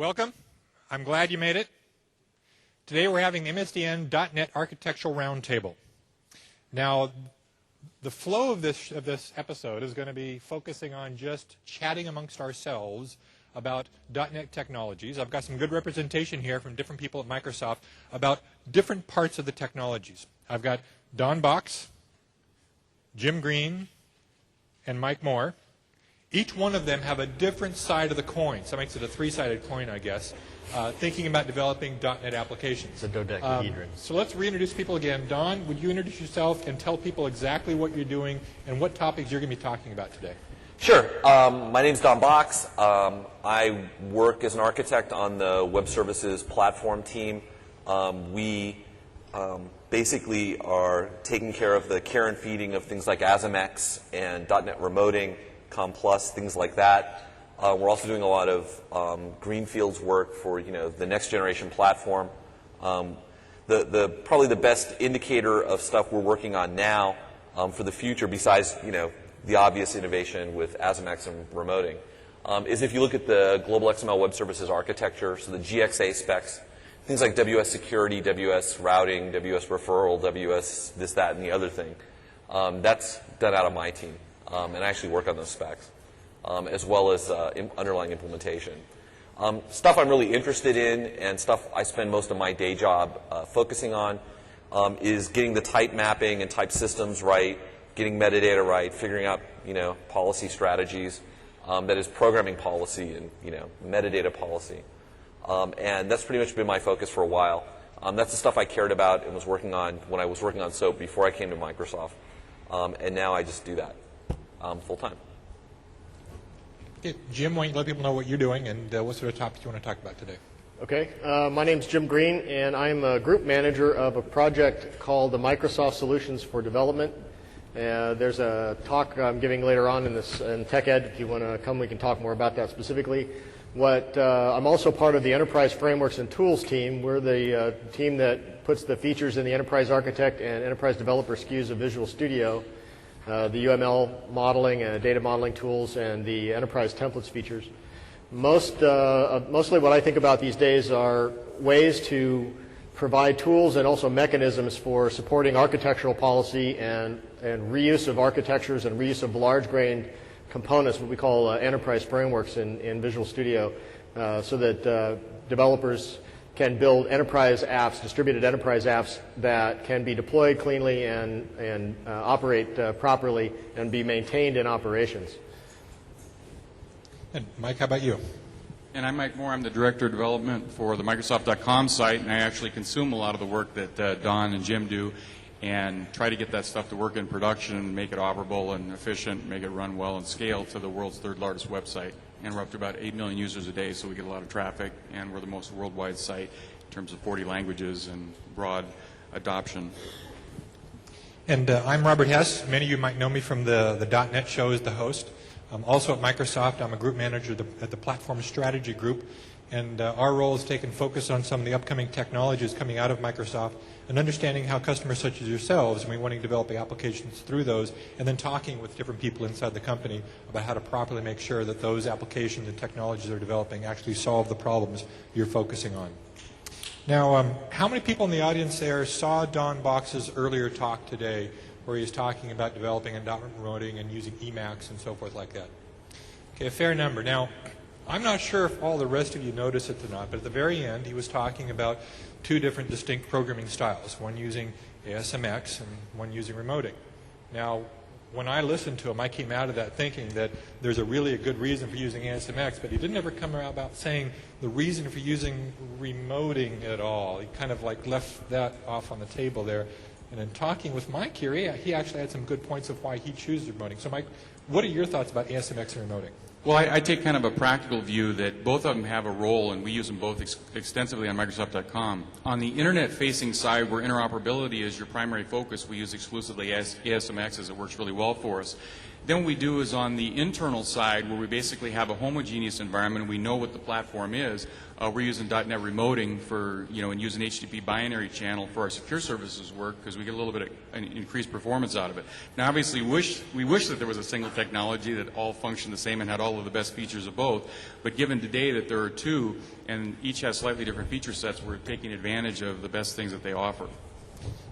Welcome. I'm glad you made it. Today we're having the MSDN.NET Architectural Roundtable. Now, the flow of this episode is going to be focusing on just chatting amongst ourselves about .NET technologies. I've got some good representation here from different people at Microsoft about different parts of the technologies. I've got Don Box, Jim Green, and Mike Moore. Each one of them have a different side of the coin. So that makes it a three-sided coin, I guess, thinking about developing .NET applications. It's a dodecahedron. So let's reintroduce people again. Don, would you introduce yourself and tell people exactly what you're doing and what topics you're going to be talking about today? Sure. My name's Don Box. I work as an architect on the web services platform team. We basically are taking care of the care and feeding of things like ASMX and .NET Remoting, Com+, things like that. We're also doing a lot of greenfields work for the next generation platform. Probably the best indicator of stuff we're working on now for the future, besides the obvious innovation with ASMX and remoting, is if you look at the global XML web services architecture, so the GXA specs, things like WS security, WS routing, WS referral, WS this, that, and the other thing. That's done out of my team. And I actually work on those specs, as well as underlying implementation. Stuff I'm really interested in and stuff I spend most of my day job focusing on is getting the type mapping and type systems right, getting metadata right, figuring out policy strategies, that is programming policy and metadata policy. And that's pretty much been my focus for a while. That's the stuff I cared about and was working on when I was working on SOAP before I came to Microsoft. And now I just do that full time. Okay, Jim, why don't you let people know what you're doing and what sort of topics you want to talk about today? Okay, my name's Jim Green, and I'm a group manager of a project called the Microsoft Solutions for Development. There's a talk I'm giving later on in TechEd. If you want to come, we can talk more about that specifically. I'm also part of the Enterprise Frameworks and Tools team. We're the team that puts the features in the Enterprise Architect and Enterprise Developer SKUs of Visual Studio, the UML modeling, data modeling tools, and the Enterprise Templates features. Mostly what I think about these days are ways to provide tools and also mechanisms for supporting architectural policy and reuse of architectures and reuse of large-grained components, what we call enterprise frameworks in Visual Studio, so that developers can build enterprise apps, distributed enterprise apps that can be deployed cleanly and operate properly and be maintained in operations. And Mike, how about you? And I'm Mike Moore. I'm the Director of Development for the Microsoft.com site, and I actually consume a lot of the work that Don and Jim do and try to get that stuff to work in production and make it operable and efficient, make it run well and scale to the world's third largest website. And we're up to about 8 million users a day, so we get a lot of traffic, and we're the most worldwide site in terms of 40 languages and broad adoption. And I'm Robert Hess. Many of you might know me from the .NET show as the host. Also at Microsoft, I'm a group manager at the Platform Strategy Group, and our role is taking focus on some of the upcoming technologies coming out of Microsoft and understanding how customers such as yourselves may be wanting to develop applications through those, and then talking with different people inside the company about how to properly make sure that those applications and technologies they're developing actually solve the problems you're focusing on. Now, how many people in the audience there saw Don Box's earlier talk today where he was talking about developing and .NET Remoting and using Emacs and so forth like that? Okay, a fair number. Now, I'm not sure if all the rest of you noticed it or not, but at the very end he was talking about two different distinct programming styles, one using ASMX and one using remoting. Now, when I listened to him, I came out of that thinking that there's a good reason for using ASMX, but he didn't ever come around about saying the reason for using remoting at all. He kind of like left that off on the table there. And in talking with Mike here, he actually had some good points of why he chooses remoting. So Mike, what are your thoughts about ASMX and remoting? Well, I take kind of a practical view that both of them have a role, and we use them both extensively on Microsoft.com. On the internet-facing side, where interoperability is your primary focus, we use exclusively ASMX as it works really well for us. Then what we do is on the internal side, where we basically have a homogeneous environment, we know what the platform is. We're using .NET remoting for, and use an HTTP binary channel for our secure services work because we get a little bit of increased performance out of it. Now, obviously, we wish that there was a single technology that all functioned the same and had all of the best features of both. But given today that there are two and each has slightly different feature sets, we're taking advantage of the best things that they offer.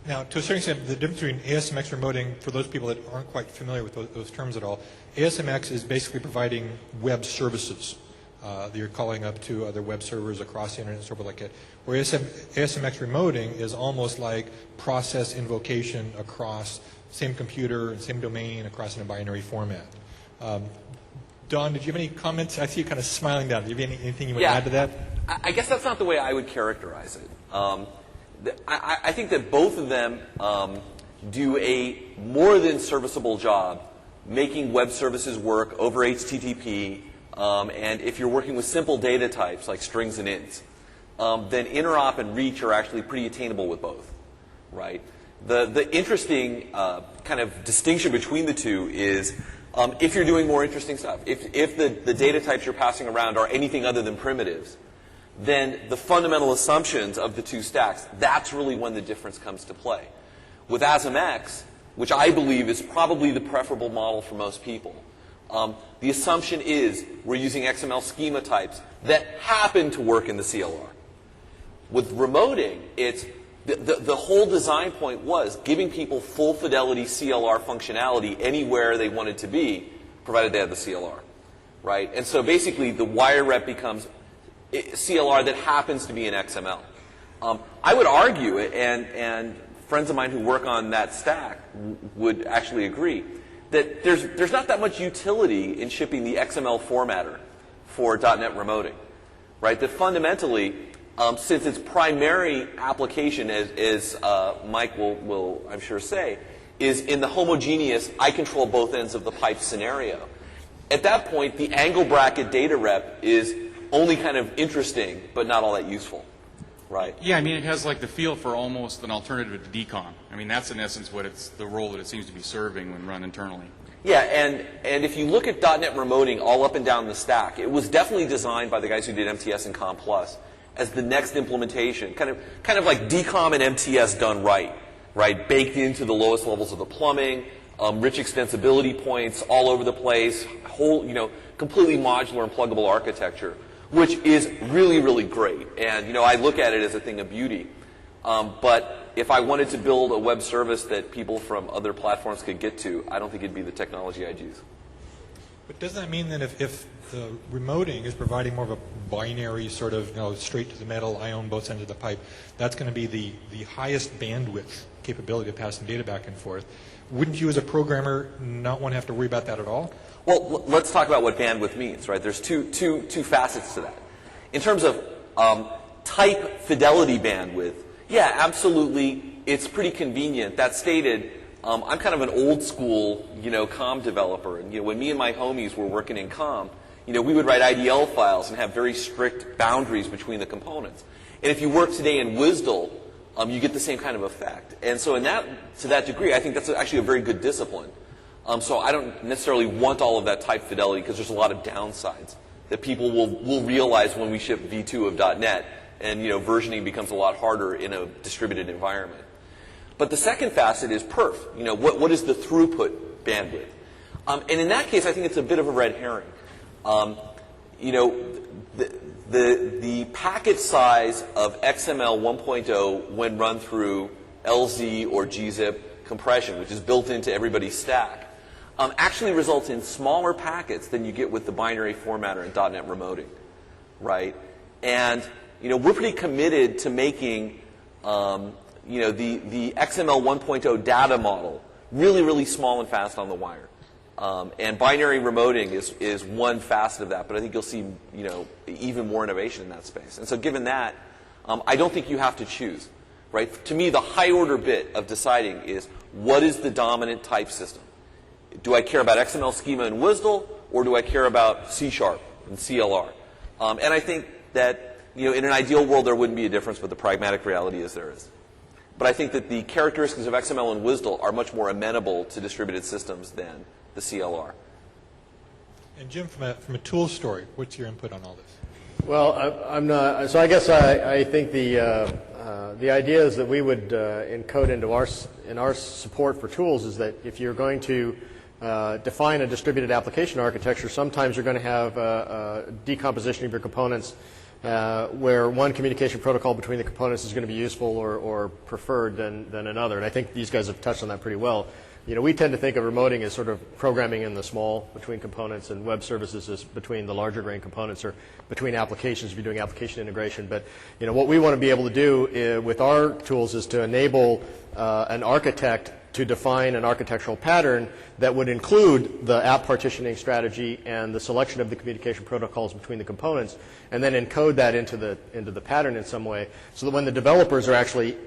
Now, to a certain extent, the difference between ASMX remoting, for those people that aren't quite familiar with those terms at all, ASMX is basically providing web services. That you're calling up to other web servers across the internet and so forth like that. Where ASMX remoting is almost like process invocation across same computer and same domain across in a binary format. Don, did you have any comments? I see you kind of smiling down. Do you have anything you want to add to that? I guess that's not the way I would characterize it. I think that both of them do a more than serviceable job making web services work over HTTP. And if you're working with simple data types like strings and ints, then interop and reach are actually pretty attainable with both, right? The interesting kind of distinction between the two is if you're doing more interesting stuff, if the data types you're passing around are anything other than primitives, then the fundamental assumptions of the two stacks, that's really when the difference comes to play. With ASMX, which I believe is probably the preferable model for most people, the assumption is we're using XML schema types that happen to work in the CLR. With remoting, it's the whole design point was giving people full fidelity CLR functionality anywhere they wanted to be, provided they had the CLR, right? And so basically the wire rep becomes CLR that happens to be in XML. I would argue, and friends of mine who work on that stack would actually agree, that there's not that much utility in shipping the XML formatter for .NET remoting, right? That fundamentally, since its primary application, as Mike will I'm sure say, is in the homogeneous, I control both ends of the pipe scenario. At that point, the angle bracket data rep is only kind of interesting, but not all that useful. Right. Yeah, I mean, it has like the feel for almost an alternative to DCOM. I mean, that's in essence what the role that it seems to be serving when run internally. Yeah, and if you look at .NET remoting all up and down the stack, it was definitely designed by the guys who did MTS and Com Plus as the next implementation, kind of like DCOM and MTS done right, baked into the lowest levels of the plumbing, rich extensibility points all over the place, whole, completely modular and pluggable architecture, which is really, really great. And, I look at it as a thing of beauty. But if I wanted to build a web service that people from other platforms could get to, I don't think it'd be the technology I'd use. But doesn't that mean that if the remoting is providing more of a binary sort of, straight to the metal, I own both ends of the pipe, that's going to be the highest bandwidth capability of passing data back and forth? Wouldn't you as a programmer not want to have to worry about that at all? Well, let's talk about what bandwidth means, right? There's two facets to that. In terms of type fidelity bandwidth, yeah, absolutely, it's pretty convenient. That stated, I'm kind of an old school, COM developer. And, when me and my homies were working in COM, we would write IDL files and have very strict boundaries between the components. And if you work today in WSDL, you get the same kind of effect. And so to that degree, I think that's actually a very good discipline. So I don't necessarily want all of that type fidelity because there's a lot of downsides that people will realize when we ship V2 of .NET and versioning becomes a lot harder in a distributed environment. But the second facet is perf. What is the throughput bandwidth? And in that case, I think it's a bit of a red herring. The packet size of XML 1.0 when run through LZ or gzip compression, which is built into everybody's stack, actually results in smaller packets than you get with the binary formatter in .NET remoting, right? And we're pretty committed to making the XML 1.0 data model really, really small and fast on the wire. And binary remoting is one facet of that, but I think you'll see even more innovation in that space. And so given that, I don't think you have to choose, right? To me, the high order bit of deciding is what is the dominant type system? Do I care about XML schema and WSDL, or do I care about C# and CLR? And I think that in an ideal world there wouldn't be a difference, but the pragmatic reality is there is. But I think that the characteristics of XML and WSDL are much more amenable to distributed systems than the CLR. And Jim, from a tool story, what's your input on all this? Well, I'm not. So I guess I think the idea is that we would encode into our support for tools is that if you're going to define a distributed application architecture, sometimes you're going to have a decomposition of your components where one communication protocol between the components is going to be useful or preferred than another. And I think these guys have touched on that pretty well. You know, we tend to think of remoting as sort of programming in the small between components, and web services as between the larger grain components, or between applications if you're doing application integration. But you know, what we want to be able to do with our tools is to enable an architect to define an architectural pattern that would include the app partitioning strategy and the selection of the communication protocols between the components, and then encode that into the pattern in some way, so that when the developers are actually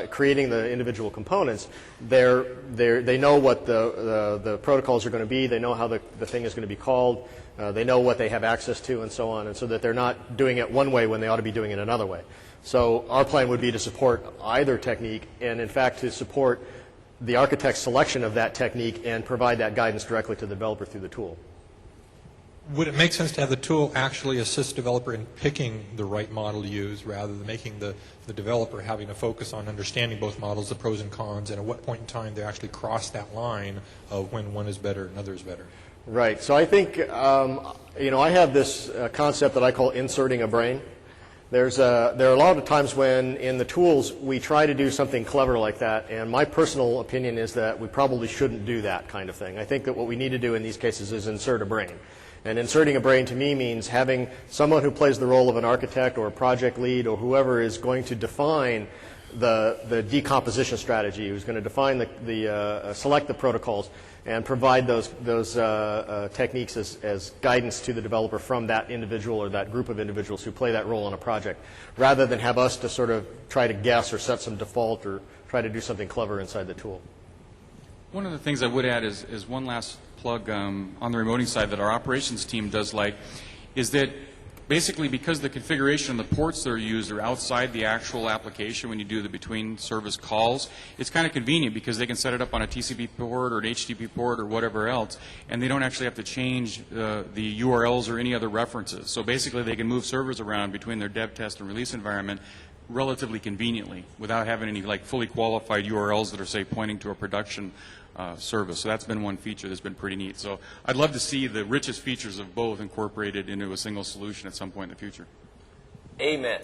creating the individual components, they know what the protocols are going to be, they know how the thing is going to be called, they know what they have access to, and so on, and so that they're not doing it one way when they ought to be doing it another way. So our plan would be to support either technique, and in fact to support the architect's selection of that technique and provide that guidance directly to the developer through the tool. Would it make sense to have the tool actually assist developer in picking the right model to use, rather than making the developer having to focus on understanding both models, the pros and cons, and at what point in time they actually cross that line of when one is better and another is better? Right. So I think, you know, I have this concept that I call inserting a brain. There are a lot of times when in the tools we try to do something clever like that, and my personal opinion is that we probably shouldn't do that kind of thing. I think that what we need to do in these cases is insert a brain. And inserting a brain to me means having someone who plays the role of an architect or a project lead or whoever is going to define the decomposition strategy, who's going to define select the protocols and provide those techniques as guidance to the developer from that individual or that group of individuals who play that role on a project, rather than have us to sort of try to guess or set some default or try to do something clever inside the tool. One of the things I would add is one last plug on the remoting side that our operations team does like, is that basically because the configuration of the ports that are used are outside the actual application when you do the between service calls, it's kind of convenient because they can set it up on a TCP port or an HTTP port or whatever else, and they don't actually have to change the URLs or any other references. So basically they can move servers around between their dev, test, and release environment relatively conveniently without having any like fully qualified URLs that are, say, pointing to a production service. So that's been one feature that's been pretty neat. So I'd love to see the richest features of both incorporated into a single solution at some point in the future. Amen.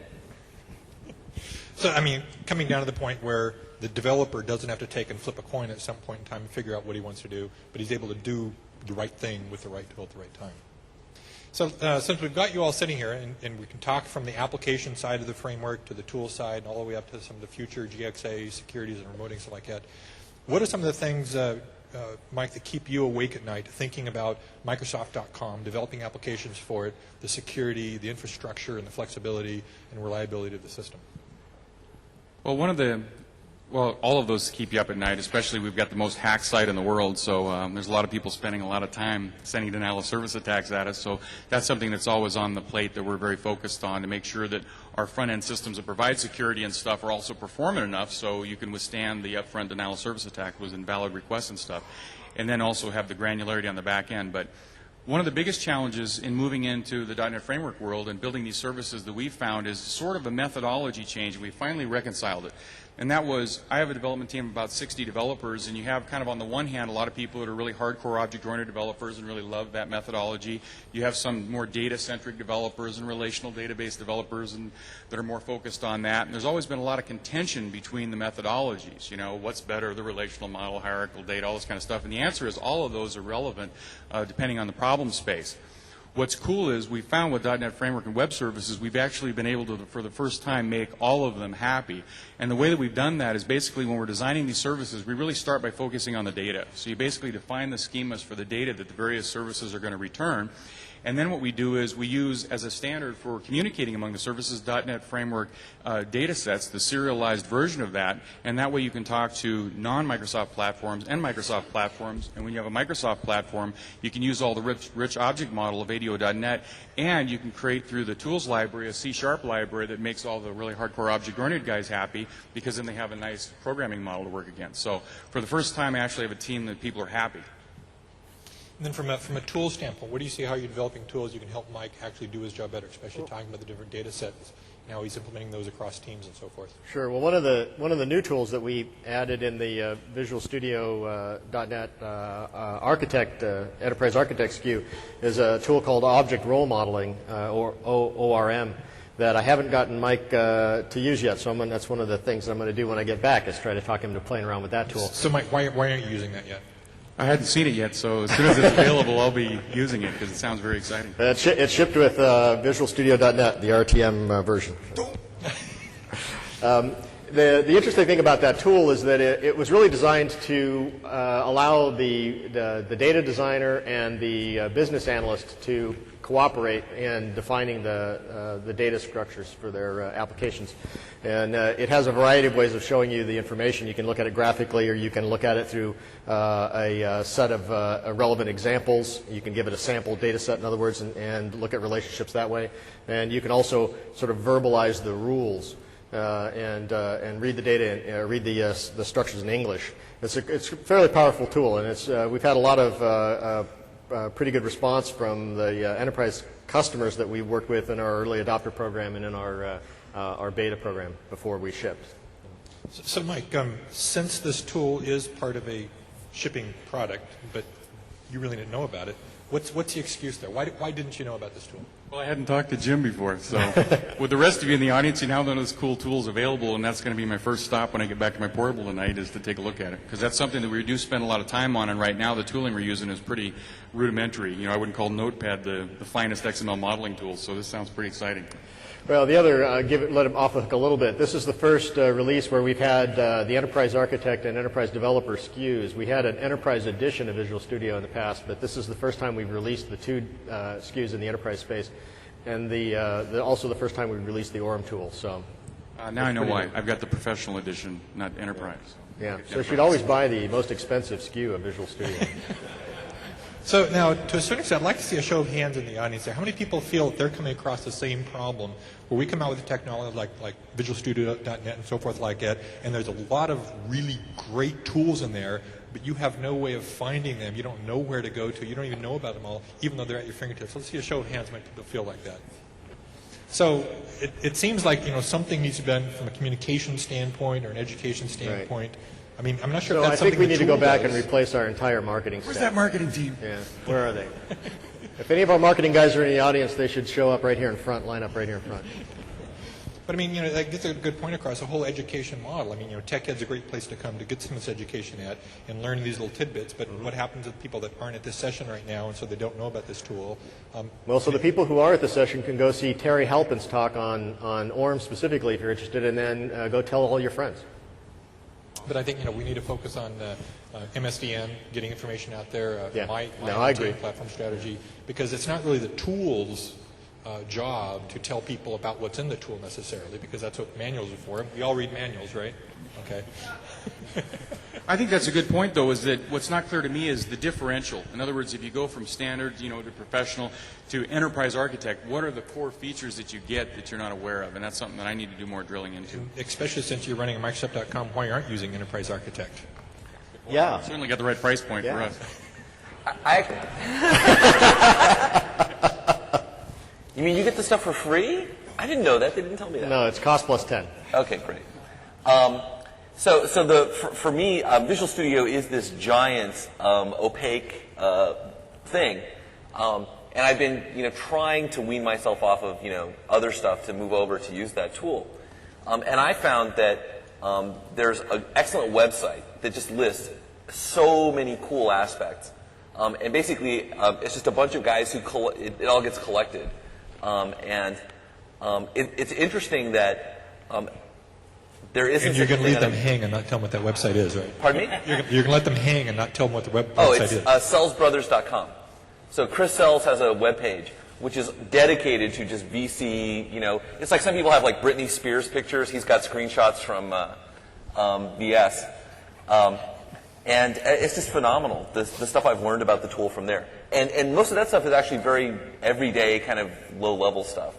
So, I mean, coming down to the point where the developer doesn't have to take and flip a coin at some point in time and figure out what he wants to do, but he's able to do the right thing with the right tool at the right time. So since we've got you all sitting here, and we can talk from the application side of the framework to the tool side and all the way up to some of the future GXA, securities, and remoting, stuff like that, what are some of the things, Mike, that keep you awake at night thinking about Microsoft.com, developing applications for it, the security, the infrastructure, and the flexibility and reliability of the system? Well, all of those keep you up at night, especially we've got the most hacked site in the world, so there's a lot of people spending a lot of time sending denial of service attacks at us, so that's something that's always on the plate that we're very focused on to make sure that our front-end systems that provide security and stuff are also performant enough so you can withstand the upfront denial of service attack with invalid requests and stuff, and then also have the granularity on the back end. But one of the biggest challenges in moving into the .NET Framework world and building these services that we've found is sort of a methodology change, and we finally reconciled it. And that was, I have a development team of about 60 developers, and you have kind of on the one hand a lot of people that are really hardcore object-oriented developers and really love that methodology. You have some more data-centric developers and relational database developers and that are more focused on that. And there's always been a lot of contention between the methodologies. You know, what's better, the relational model, hierarchical data, all this kind of stuff. And the answer is all of those are relevant depending on the problem space. What's cool is we found with .NET Framework and web services, we've actually been able to, for the first time, make all of them happy. And the way that we've done that is basically when we're designing these services, we really start by focusing on the data. So you basically define the schemas for the data that the various services are going to return. And then what we do is we use as a standard for communicating among the services .NET Framework data sets, the serialized version of that, and that way you can talk to non-Microsoft platforms and Microsoft platforms. And when you have a Microsoft platform, you can use all the rich object model of ADO.NET, and you can create through the tools library a C# library that makes all the really hardcore object-oriented guys happy, because then they have a nice programming model to work against. So for the first time, I actually have a team that people are happy. And then from a tool standpoint, what do you see how you're developing tools you can help Mike actually do his job better, especially talking about the different data sets, and how he's implementing those across teams and so forth? Sure. Well, one of the new tools that we added in the Visual Studio .NET Architect Enterprise Architect SKU is a tool called Object Role Modeling, or ORM, that I haven't gotten Mike to use yet. So that's one of the things that I'm going to do when I get back is try to talk him to playing around with that tool. So, Mike, why aren't you using that yet? I hadn't seen it yet, so as soon as it's available, I'll be using it because it sounds very exciting. It's shipped with Visual Studio.NET, the RTM version. The interesting thing about that tool is that it was really designed to allow the data designer and the business analyst to cooperate in defining the data structures for their applications. And it has a variety of ways of showing you the information. You can look at it graphically, or you can look at it through a set of relevant examples. You can give it a sample data set, in other words, and look at relationships that way. And you can also sort of verbalize the rules and read the data, read the structures in English. It's a fairly powerful tool, and we've had a lot of pretty good response from the enterprise customers that we worked with in our early adopter program and in our beta program before we shipped. So Mike, since this tool is part of a shipping product, but you really didn't know about it, what's the excuse there? Why didn't you know about this tool? Well, I hadn't talked to Jim before, so with the rest of you in the audience, you now know this cool tool is available, and that's going to be my first stop when I get back to my portable tonight is to take a look at it, because that's something that we do spend a lot of time on, and right now the tooling we're using is pretty rudimentary. You know, I wouldn't call Notepad the finest XML modeling tool, so this sounds pretty exciting. Well, the other, let him off the hook a little bit. This is the first release where we've had the Enterprise Architect and Enterprise Developer SKUs. We had an Enterprise edition of Visual Studio in the past, but this is the first time we've released the two SKUs in the Enterprise space, and also the first time we've released the ORM tool. So now I know why. I've got the Professional edition, not Enterprise. Yeah, so you should always buy the most expensive SKU of Visual Studio. So now, to a certain extent, I'd like to see a show of hands in the audience there. How many people feel that they're coming across the same problem where we come out with a technology like Visual Studio.NET and so forth like that, and there's a lot of really great tools in there, but you have no way of finding them. You don't know where to go to. You don't even know about them all, even though they're at your fingertips. Let's see a show of hands. How many people feel like that? So it seems like something needs to be done from a communication standpoint or an education standpoint. Right. I mean, I'm not sure if that's something I think we need to go back and replace our entire marketing staff. Where's that marketing team? Yeah, where are they? If any of our marketing guys are in the audience, they should show up right here in front, line up right here in front. But I mean, that gets a good point across, the whole education model. I mean, TechEd's a great place to come to get some of this education at and learn these little tidbits. But what happens with people that aren't at this session right now and so they don't know about this tool? Well, so the people who are at the session can go see Terry Halpin's talk on ORM specifically if you're interested, and then go tell all your friends. But I think we need to focus on MSDN, getting information out there. I agree. Platform strategy, because it's not really the tool's job to tell people about what's in the tool necessarily, because that's what manuals are for. We all read manuals, right? Okay. I think that's a good point, though, is that what's not clear to me is the differential. In other words, if you go from standard, to professional, to enterprise architect, what are the core features that you get that you're not aware of? And that's something that I need to do more drilling into. Especially since you're running a Microsoft.com, why aren't you using enterprise architect? Well, yeah. Certainly got the right price point for us. You mean you get the stuff for free? I didn't know that. They didn't tell me that. No, it's cost plus 10. Okay, great. For me, Visual Studio is this giant, opaque thing, and I've been, trying to wean myself off of, other stuff to move over to use that tool. And I found that there's an excellent website that just lists so many cool aspects, and basically it's just a bunch of guys who it all gets collected, and it's interesting that. There isn't. And you're going to leave them hang and not tell them what that website is, right? Pardon me? You're going to let them hang and not tell them what the website is. Sellsbrothers.com. So Chris Sells has a webpage which is dedicated to just VC. It's like some people have like Britney Spears pictures. He's got screenshots from VS, and it's just phenomenal. The stuff I've learned about the tool from there, and most of that stuff is actually very everyday kind of low level stuff.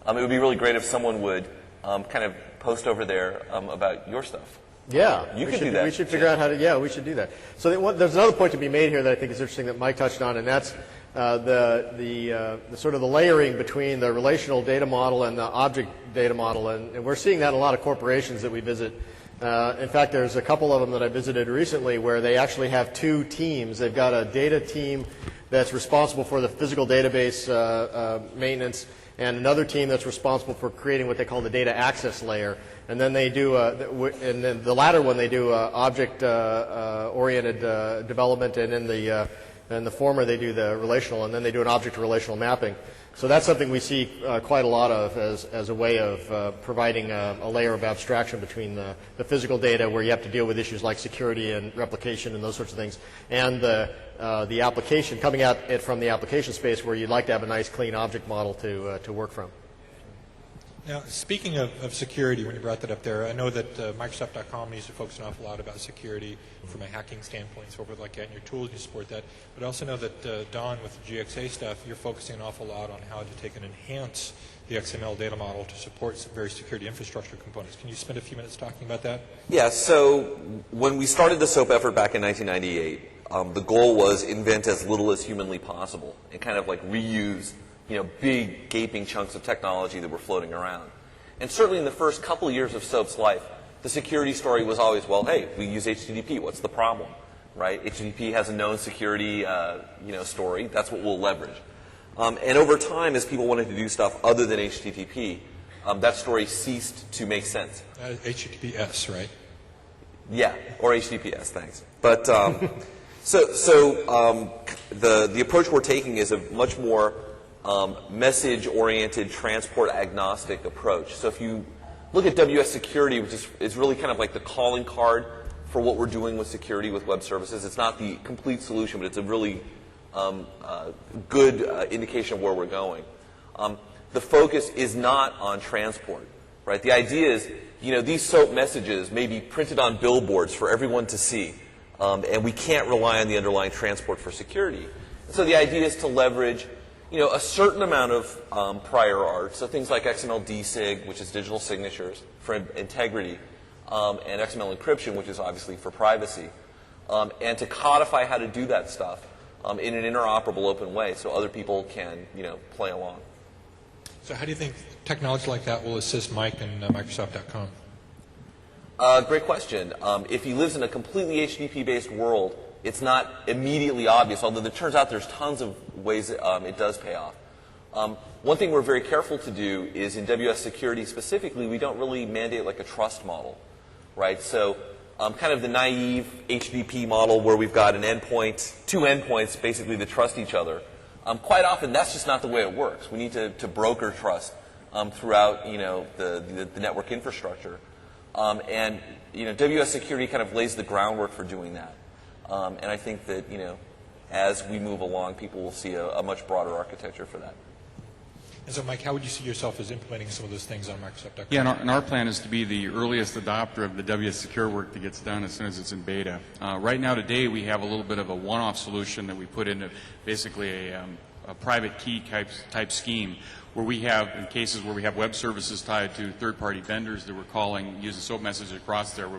It would be really great if someone would kind of post over there about your stuff. Yeah, You we could should do that. We should figure out how to. Yeah, we should do that. So there's another point to be made here that I think is interesting that Mike touched on, and that's the sort of the layering between the relational data model and the object data model, and we're seeing that in a lot of corporations that we visit. In fact, there's a couple of them that I visited recently where they actually have two teams. They've got a data team that's responsible for the physical database maintenance, and another team that's responsible for creating what they call the data access layer. And then they do, and then the latter one they do object-oriented development, and in the former they do the relational, and then they do an object-to-relational mapping. So that's something we see quite a lot of as a way of providing a layer of abstraction between the physical data, where you have to deal with issues like security and replication and those sorts of things, and the application, coming at it from the application space, where you'd like to have a nice clean object model to work from. Now, speaking of security, when you brought that up there, I know that Microsoft.com needs to focus an awful lot about security from a hacking standpoint, so forth like that, and your tools, you support that. But I also know that, Don, with the GXA stuff, you're focusing an awful lot on how to take and enhance the XML data model to support some very security infrastructure components. Can you spend a few minutes talking about that? Yeah, so when we started the SOAP effort back in 1998, the goal was invent as little as humanly possible and kind of like reuse big gaping chunks of technology that were floating around. And certainly in the first couple of years of SOAP's life, the security story was always, well, hey, we use HTTP. What's the problem, right? HTTP has a known security, story. That's what we'll leverage. And over time, as people wanted to do stuff other than HTTP, that story ceased to make sense. HTTPS, right? Yeah, or HTTPS. Thanks. But the approach we're taking is a much more message-oriented, transport-agnostic approach. So if you look at WS Security, which is really kind of like the calling card for what we're doing with security with web services, it's not the complete solution, but it's a really good indication of where we're going. The focus is not on transport, right? The idea is, these SOAP messages may be printed on billboards for everyone to see, and we can't rely on the underlying transport for security. So the idea is to leverage a certain amount of prior art, so things like XML DSIG, which is digital signatures for integrity, and XML encryption, which is obviously for privacy, and to codify how to do that stuff in an interoperable open way so other people can, play along. So how do you think technology like that will assist Mike and Microsoft.com? Great question. If he lives in a completely HTTP-based world, it's not immediately obvious, although it turns out there's tons of ways it does pay off. One thing we're very careful to do is in WS Security specifically, we don't really mandate like a trust model, right? So kind of the naive HTTP model where we've got an endpoint, two endpoints basically that trust each other. Quite often that's just not the way it works. We need to broker trust throughout the network infrastructure. And WS Security kind of lays the groundwork for doing that. And I think that, as we move along, people will see a much broader architecture for that. And so, Mike, how would you see yourself as implementing some of those things on Microsoft.com? Yeah, and our plan is to be the earliest adopter of the WS Secure work that gets done as soon as it's in beta. Right now, today, we have a little bit of a one-off solution that we put into basically a private key type scheme where we have, in cases where we have web services tied to third-party vendors that we're calling, using SOAP messages across there,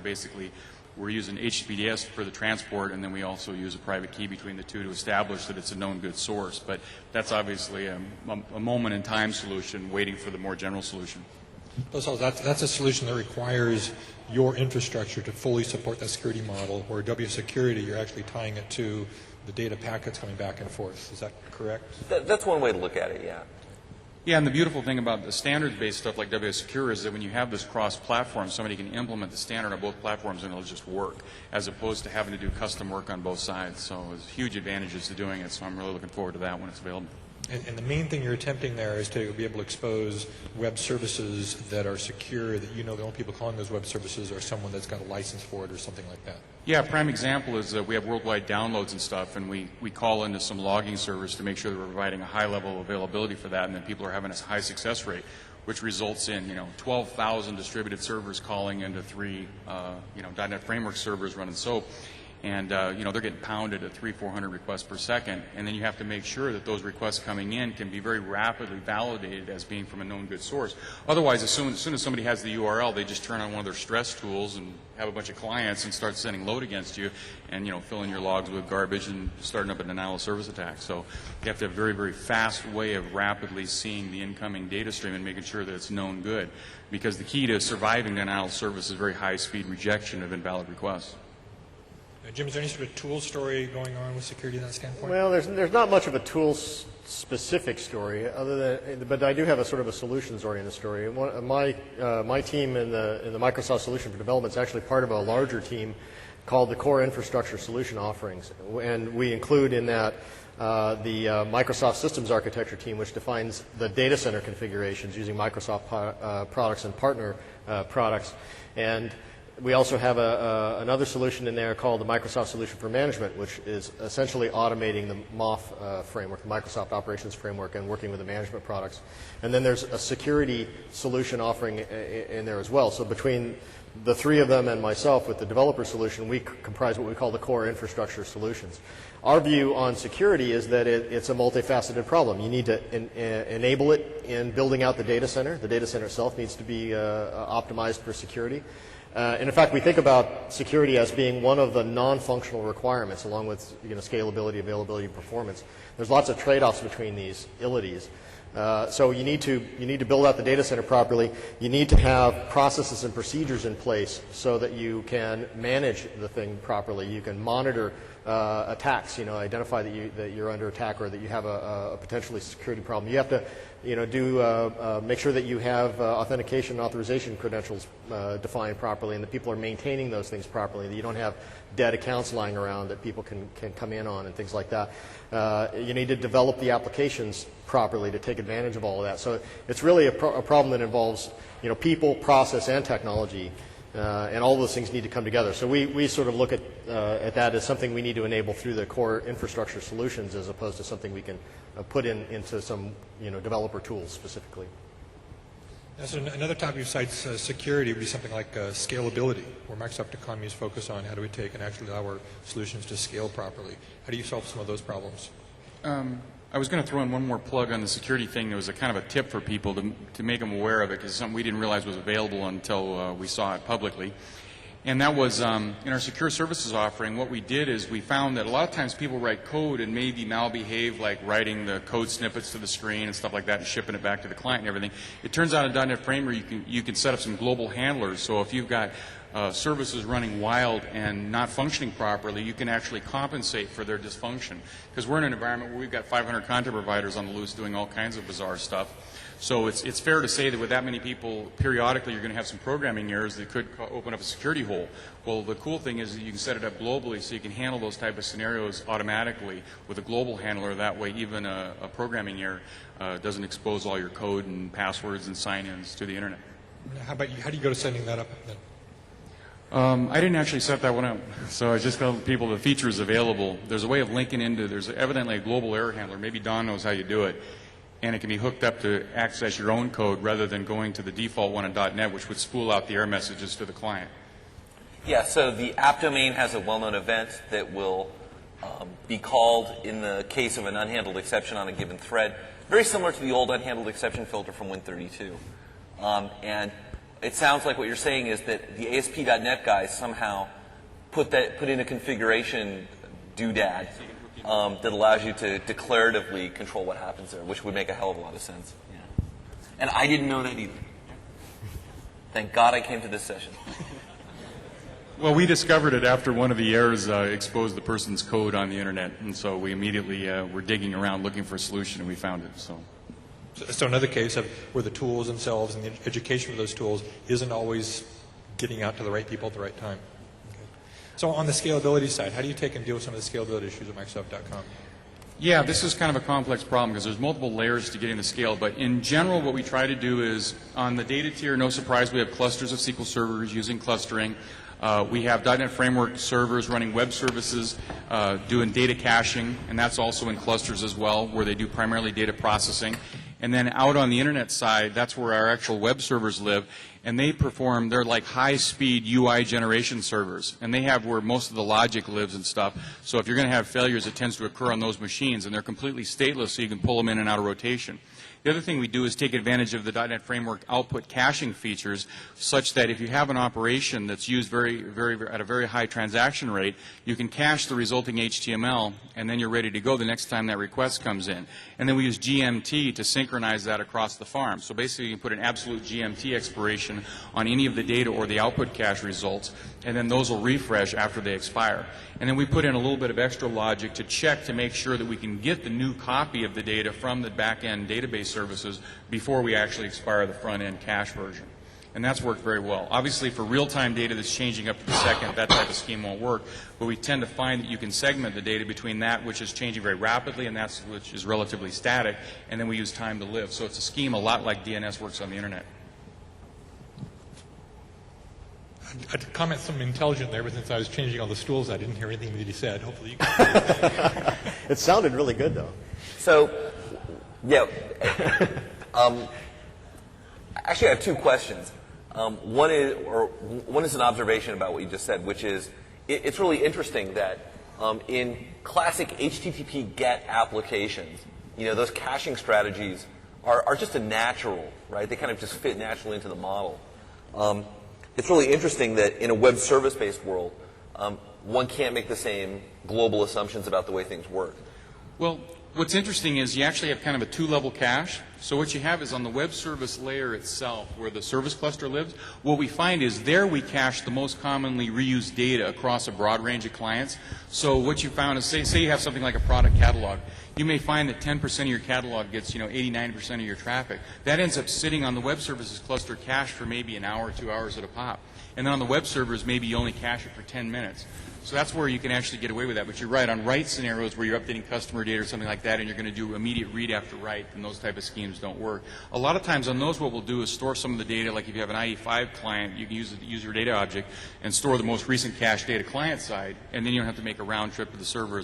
we're using HTTPS for the transport, and then we also use a private key between the two to establish that it's a known good source. But that's obviously a moment-in-time solution waiting for the more general solution. So that's a solution that requires your infrastructure to fully support that security model, where WS Security, you're actually tying it to the data packets coming back and forth. Is that correct? That's one way to look at it, yeah. Yeah, and the beautiful thing about the standards-based stuff like WS Secure is that when you have this cross-platform, somebody can implement the standard on both platforms and it'll just work, as opposed to having to do custom work on both sides. So there's huge advantages to doing it, so I'm really looking forward to that when it's available. And the main thing you're attempting there is to be able to expose web services that are secure, that the only people calling those web services are someone that's got a license for it or something like that. Yeah, a prime example is that we have worldwide downloads and stuff, and we call into some logging servers to make sure that we're providing a high level of availability for that, and then people are having a high success rate, which results in 12,000 distributed servers calling into 3 .NET Framework servers running SOAP. And they're getting pounded at 300-400 requests per second, and then you have to make sure that those requests coming in can be very rapidly validated as being from a known good source. Otherwise, as soon as somebody has the URL, they just turn on one of their stress tools and have a bunch of clients and start sending load against you, and filling your logs with garbage and starting up a denial of service attack. So you have to have a very, very fast way of rapidly seeing the incoming data stream and making sure that it's known good, because the key to surviving denial of service is very high-speed rejection of invalid requests. Jim, is there any sort of tool story going on with security in that standpoint? Well, there's not much of a tool-specific story, but I do have a sort of a solutions-oriented story. My team in the Microsoft Solution for Development is actually part of a larger team called the Core Infrastructure Solution Offerings, and we include in that the Microsoft Systems Architecture team, which defines the data center configurations using Microsoft products and partner products. And we also have another solution in there called the Microsoft Solution for Management, which is essentially automating the MOF framework, the Microsoft Operations Framework, and working with the management products. And then there's a security solution offering in there as well. So between the three of them and myself with the developer solution, we comprise what we call the core infrastructure solutions. Our view on security is that it's a multifaceted problem. You need to enable it in building out the data center. The data center itself needs to be optimized for security. And in fact, we think about security as being one of the non-functional requirements, along with scalability, availability, and performance. There's lots of trade-offs between these ilities. So you need to build out the data center properly. You need to have processes and procedures in place so that you can manage the thing properly. You can monitor attacks. Identify that you're under attack or that you have a potentially security problem. You have to make sure that you have authentication and authorization credentials defined properly, and that people are maintaining those things properly, that you don't have dead accounts lying around that people can come in on and things like that. You need to develop the applications properly to take advantage of all of that. So it's really a problem that involves people, process, and technology, and all those things need to come together. So we sort of look at that as something we need to enable through the core infrastructure solutions, as opposed to something we can put into some developer tools specifically. So another topic besides security would be something like scalability, where Microsoft economies focus on how do we take and actually allow our solutions to scale properly. How do you solve some of those problems? I was going to throw in one more plug on the security thing. It was a kind of a tip for people to make them aware of it, because it's something we didn't realize was available until we saw it publicly. And that was in our secure services offering, what we did is we found that a lot of times people write code and maybe malbehave, like writing the code snippets to the screen and stuff like that and shipping it back to the client and everything. It turns out in .NET Framework you can set up some global handlers. So if you've got services running wild and not functioning properly, you can actually compensate for their dysfunction. Because we're in an environment where we've got 500 content providers on the loose doing all kinds of bizarre stuff. So it's fair to say that with that many people, periodically you're going to have some programming errors that could open up a security hole. Well, the cool thing is that you can set it up globally so you can handle those type of scenarios automatically with a global handler. That way even a programming error doesn't expose all your code and passwords and sign-ins to the internet. How about you? How do you go to setting that up then? I didn't actually set that one up, so I just told people the feature is available. There's a way of linking into, there's evidently a global error handler. Maybe Don knows how you do it. And it can be hooked up to access your own code rather than going to the default one in .NET, which would spool out the error messages to the client. Yeah, so the app domain has a well-known event that will be called in the case of an unhandled exception on a given thread, very similar to the old unhandled exception filter from Win32. And it sounds like what you're saying is that the ASP.NET guys somehow put in a configuration doodad that allows you to declaratively control what happens there, which would make a hell of a lot of sense. Yeah. And I didn't know that either. Thank God I came to this session. Well, we discovered it after one of the errors exposed the person's code on the internet, and so we immediately were digging around looking for a solution, and we found it. So another case of where the tools themselves and the education of those tools isn't always getting out to the right people at the right time. Okay. So on the scalability side, how do you take and deal with some of the scalability issues at Microsoft.com? Yeah, this is kind of a complex problem because there's multiple layers to getting the scale. But in general, what we try to do is on the data tier, no surprise, we have clusters of SQL servers using clustering. We have .NET Framework servers running web services doing data caching, and that's also in clusters as well, where they do primarily data processing. And then out on the internet side, that's where our actual web servers live, and they're like high-speed UI generation servers, and they have where most of the logic lives and stuff. So if you're going to have failures, it tends to occur on those machines, and they're completely stateless, so you can pull them in and out of rotation. The other thing we do is take advantage of the .NET Framework output caching features, such that if you have an operation that's used at a very high transaction rate, you can cache the resulting HTML, and then you're ready to go the next time that request comes in. And then we use GMT to synchronize that across the farm. So basically, you can put an absolute GMT expiration on any of the data or the output cache results, and then those will refresh after they expire. And then we put in a little bit of extra logic to check to make sure that we can get the new copy of the data from the back-end database services before we actually expire the front-end cache version. And that's worked very well. Obviously, for real-time data that's changing up to the second, that type of scheme won't work. But we tend to find that you can segment the data between that which is changing very rapidly and that which is relatively static, and then we use time to live. So it's a scheme a lot like DNS works on the Internet. I'd comment something intelligent there, but since I was changing all the stools, I didn't hear anything that he said. Hopefully you can. It sounded really good, though. So, yeah. Actually, I have two questions. One is an observation about what you just said, which is it's really interesting that in classic HTTP GET applications, those caching strategies are just a natural, right? They kind of just fit naturally into the model. It's really interesting that in a web service-based world, one can't make the same global assumptions about the way things work. Well, what's interesting is you actually have kind of a two-level cache. So what you have is on the web service layer itself, where the service cluster lives, what we find is there we cache the most commonly reused data across a broad range of clients. So what you found is, say you have something like a product catalog. You may find that 10% of your catalog gets, 80-90% of your traffic. That ends up sitting on the web services cluster cached for maybe an hour, 2 hours at a pop. And then on the web servers, maybe you only cache it for 10 minutes. So that's where you can actually get away with that. But you're right, on write scenarios where you're updating customer data or something like that and you're going to do immediate read after write, and those type of schemes don't work. A lot of times on those, what we'll do is store some of the data, like if you have an IE5 client, you can use the user data object and store the most recent cache data client side, and then you don't have to make a round trip to the server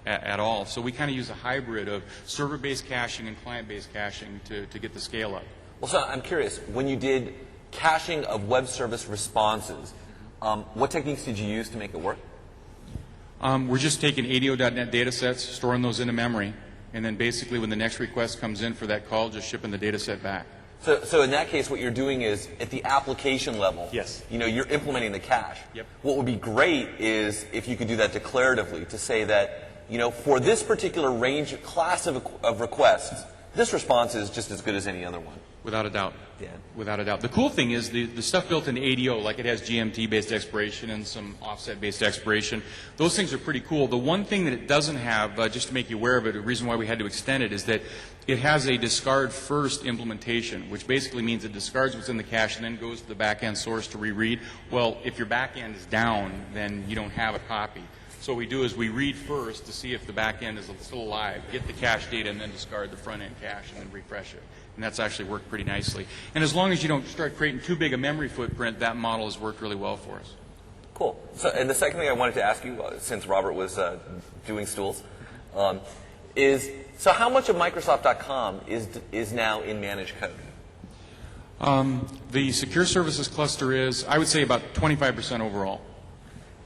at all. So we kind of use a hybrid of server-based caching and client-based caching to get the scale up. Well, so I'm curious, when you did caching of web service responses, what techniques did you use to make it work? We're just taking ADO.NET data sets, storing those into memory, and then basically when the next request comes in for that call, just shipping the data set back. So in that case, what you're doing is at the application level, yes, you're implementing the cache. Yep. What would be great is if you could do that declaratively, to say that, for this particular range, class of requests, this response is just as good as any other one. Without a doubt. Yeah. Without a doubt. The cool thing is the stuff built in ADO, like it has GMT-based expiration and some offset-based expiration, those things are pretty cool. The one thing that it doesn't have, just to make you aware of it, the reason why we had to extend it is that it has a discard-first implementation, which basically means it discards what's in the cache and then goes to the back-end source to reread. Well, if your back-end is down, then you don't have a copy. So what we do is we read first to see if the back end is still alive, get the cache data, and then discard the front end cache and then refresh it. And that's actually worked pretty nicely. And as long as you don't start creating too big a memory footprint, that model has worked really well for us. Cool. So, and the second thing I wanted to ask you, since Robert was doing stools, is so how much of Microsoft.com is now in managed code? The secure services cluster is, I would say, about 25% overall.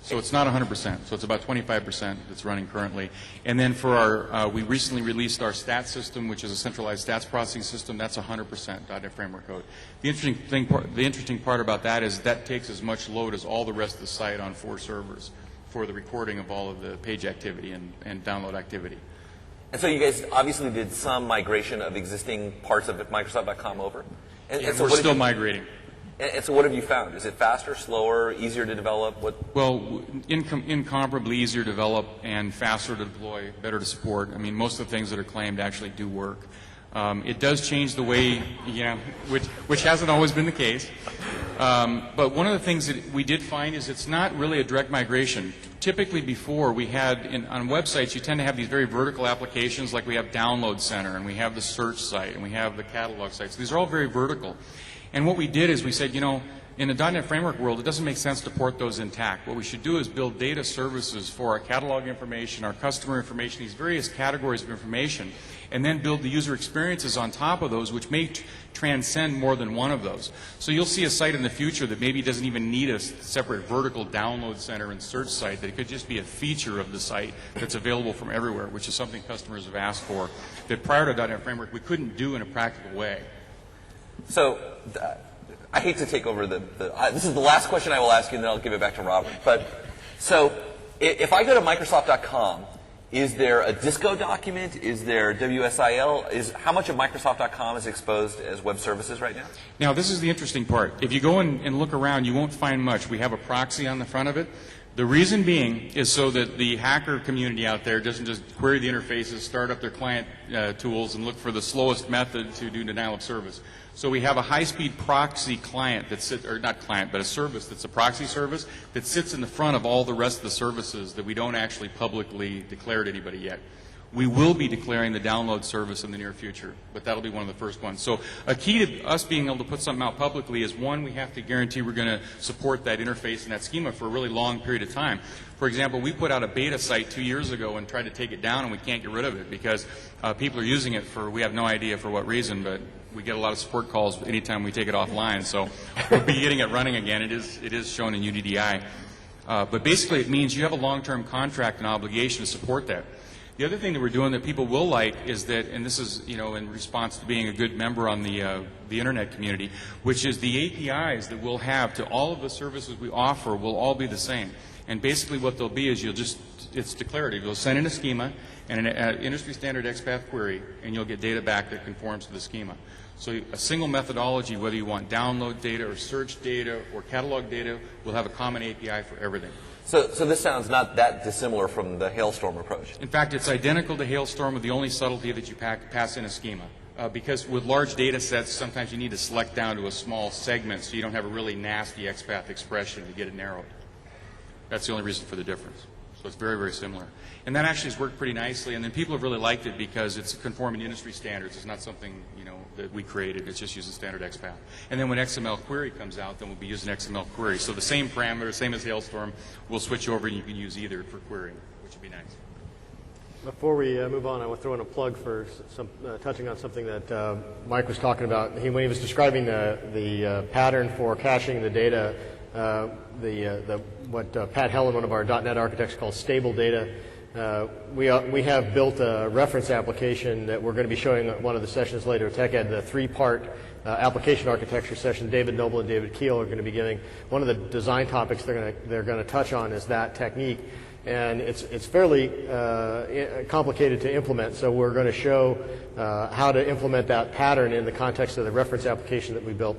So it's not 100%. So it's about 25% that's running currently. And then for our, we recently released our stats system, which is a centralized stats processing system. That's 100% .NET Framework code. The interesting part about that is that takes as much load as all the rest of the site on 4 servers for the recording of all of the page activity and download activity. And so you guys obviously did some migration of existing parts of Microsoft.com over. And so we're still migrating. And so what have you found? Is it faster, slower, easier to develop? Well, incomparably easier to develop and faster to deploy, better to support. I mean, most of the things that are claimed actually do work. It does change the way, which hasn't always been the case. But one of the things that we did find is it's not really a direct migration. Typically before, we had, on websites, you tend to have these very vertical applications, like we have Download Center, and we have the search site, and we have the catalog sites. These are all very vertical. And what we did is we said, In the .NET Framework world, it doesn't make sense to port those intact. What we should do is build data services for our catalog information, our customer information, these various categories of information, and then build the user experiences on top of those, which may transcend more than one of those. So you'll see a site in the future that maybe doesn't even need a separate vertical download center and search site, that it could just be a feature of the site that's available from everywhere, which is something customers have asked for, that prior to .NET Framework we couldn't do in a practical way. So I hate to take over this is the last question I will ask you, and then I'll give it back to Robert. But so if I go to Microsoft.com, is there a Disco document? Is there WSIL? How much of Microsoft.com is exposed as web services right now? Now, this is the interesting part. If you go and look around, you won't find much. We have a proxy on the front of it. The reason being is so that the hacker community out there doesn't just query the interfaces, start up their client tools, and look for the slowest method to do denial of service. So we have a high-speed proxy client that sits, or not client, but a service that's a proxy service that sits in the front of all the rest of the services that we don't actually publicly declare to anybody yet. We will be declaring the download service in the near future, but that'll be one of the first ones. So a key to us being able to put something out publicly is, one, we have to guarantee we're going to support that interface and that schema for a really long period of time. For example, we put out a beta site 2 years ago and tried to take it down, and we can't get rid of it because people are using it for, we have no idea for what reason, but we get a lot of support calls anytime we take it offline. So we'll be getting it running again. It is shown in UDDI. But basically it means you have a long-term contract and obligation to support that. The other thing that we're doing that people will like is that, and this is, you know, in response to being a good member on the internet community, which is the APIs that we'll have to all of the services we offer will all be the same. And basically what they'll be is it's declarative. You'll send in a schema and an industry standard XPath query, and you'll get data back that conforms to the schema. So a single methodology, whether you want download data or search data or catalog data, will have a common API for everything. So this sounds not that dissimilar from the Hailstorm approach. In fact, it's identical to Hailstorm with the only subtlety that you pass in a schema. Because with large data sets, sometimes you need to select down to a small segment so you don't have a really nasty XPath expression to get it narrowed. That's the only reason for the difference. So it's very, very similar. And that actually has worked pretty nicely. And then people have really liked it because it's conforming to industry standards. It's not something, you know, that we created. It's just using standard XPath. And then when XML query comes out, then we'll be using XML query. So the same parameter, same as Hailstorm, we'll switch over and you can use either for querying, which would be nice. Before we move on, I want to throw in a plug for touching on something that Mike was talking about. When he was describing the pattern for caching the data, what Pat Helen, one of our .NET architects, calls stable data. We have built a reference application that we're going to be showing at one of the sessions later at TechEd, the three-part application architecture session. David Noble and David Keel are going to be giving. One of the design topics they're going to touch on is that technique. And it's fairly complicated to implement, so we're going to show how to implement that pattern in the context of the reference application that we built.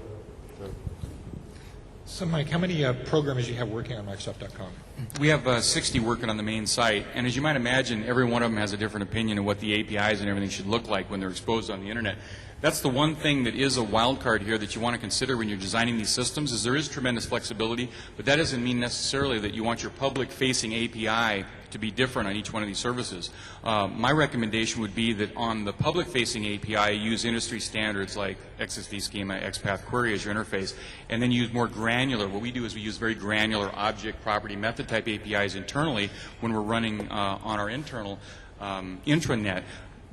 So, Mike, how many programmers do you have working on Microsoft.com? We have 60 working on the main site, and as you might imagine, every one of them has a different opinion of what the APIs and everything should look like when they're exposed on the internet. That's the one thing that is a wild card here that you want to consider when you're designing these systems, is there is tremendous flexibility, but that doesn't mean necessarily that you want your public-facing API to be different on each one of these services. My recommendation would be that on the public-facing API, use industry standards like XSD schema, XPath query as your interface, and then use more granular. What we do is we use very granular object, property, method type APIs internally when we're running on our internal intranet.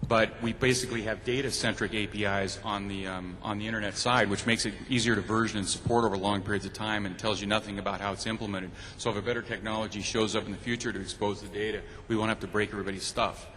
But we basically have data-centric APIs on the internet side, which makes it easier to version and support over long periods of time and tells you nothing about how it's implemented. So if a better technology shows up in the future to expose the data, we won't have to break everybody's stuff.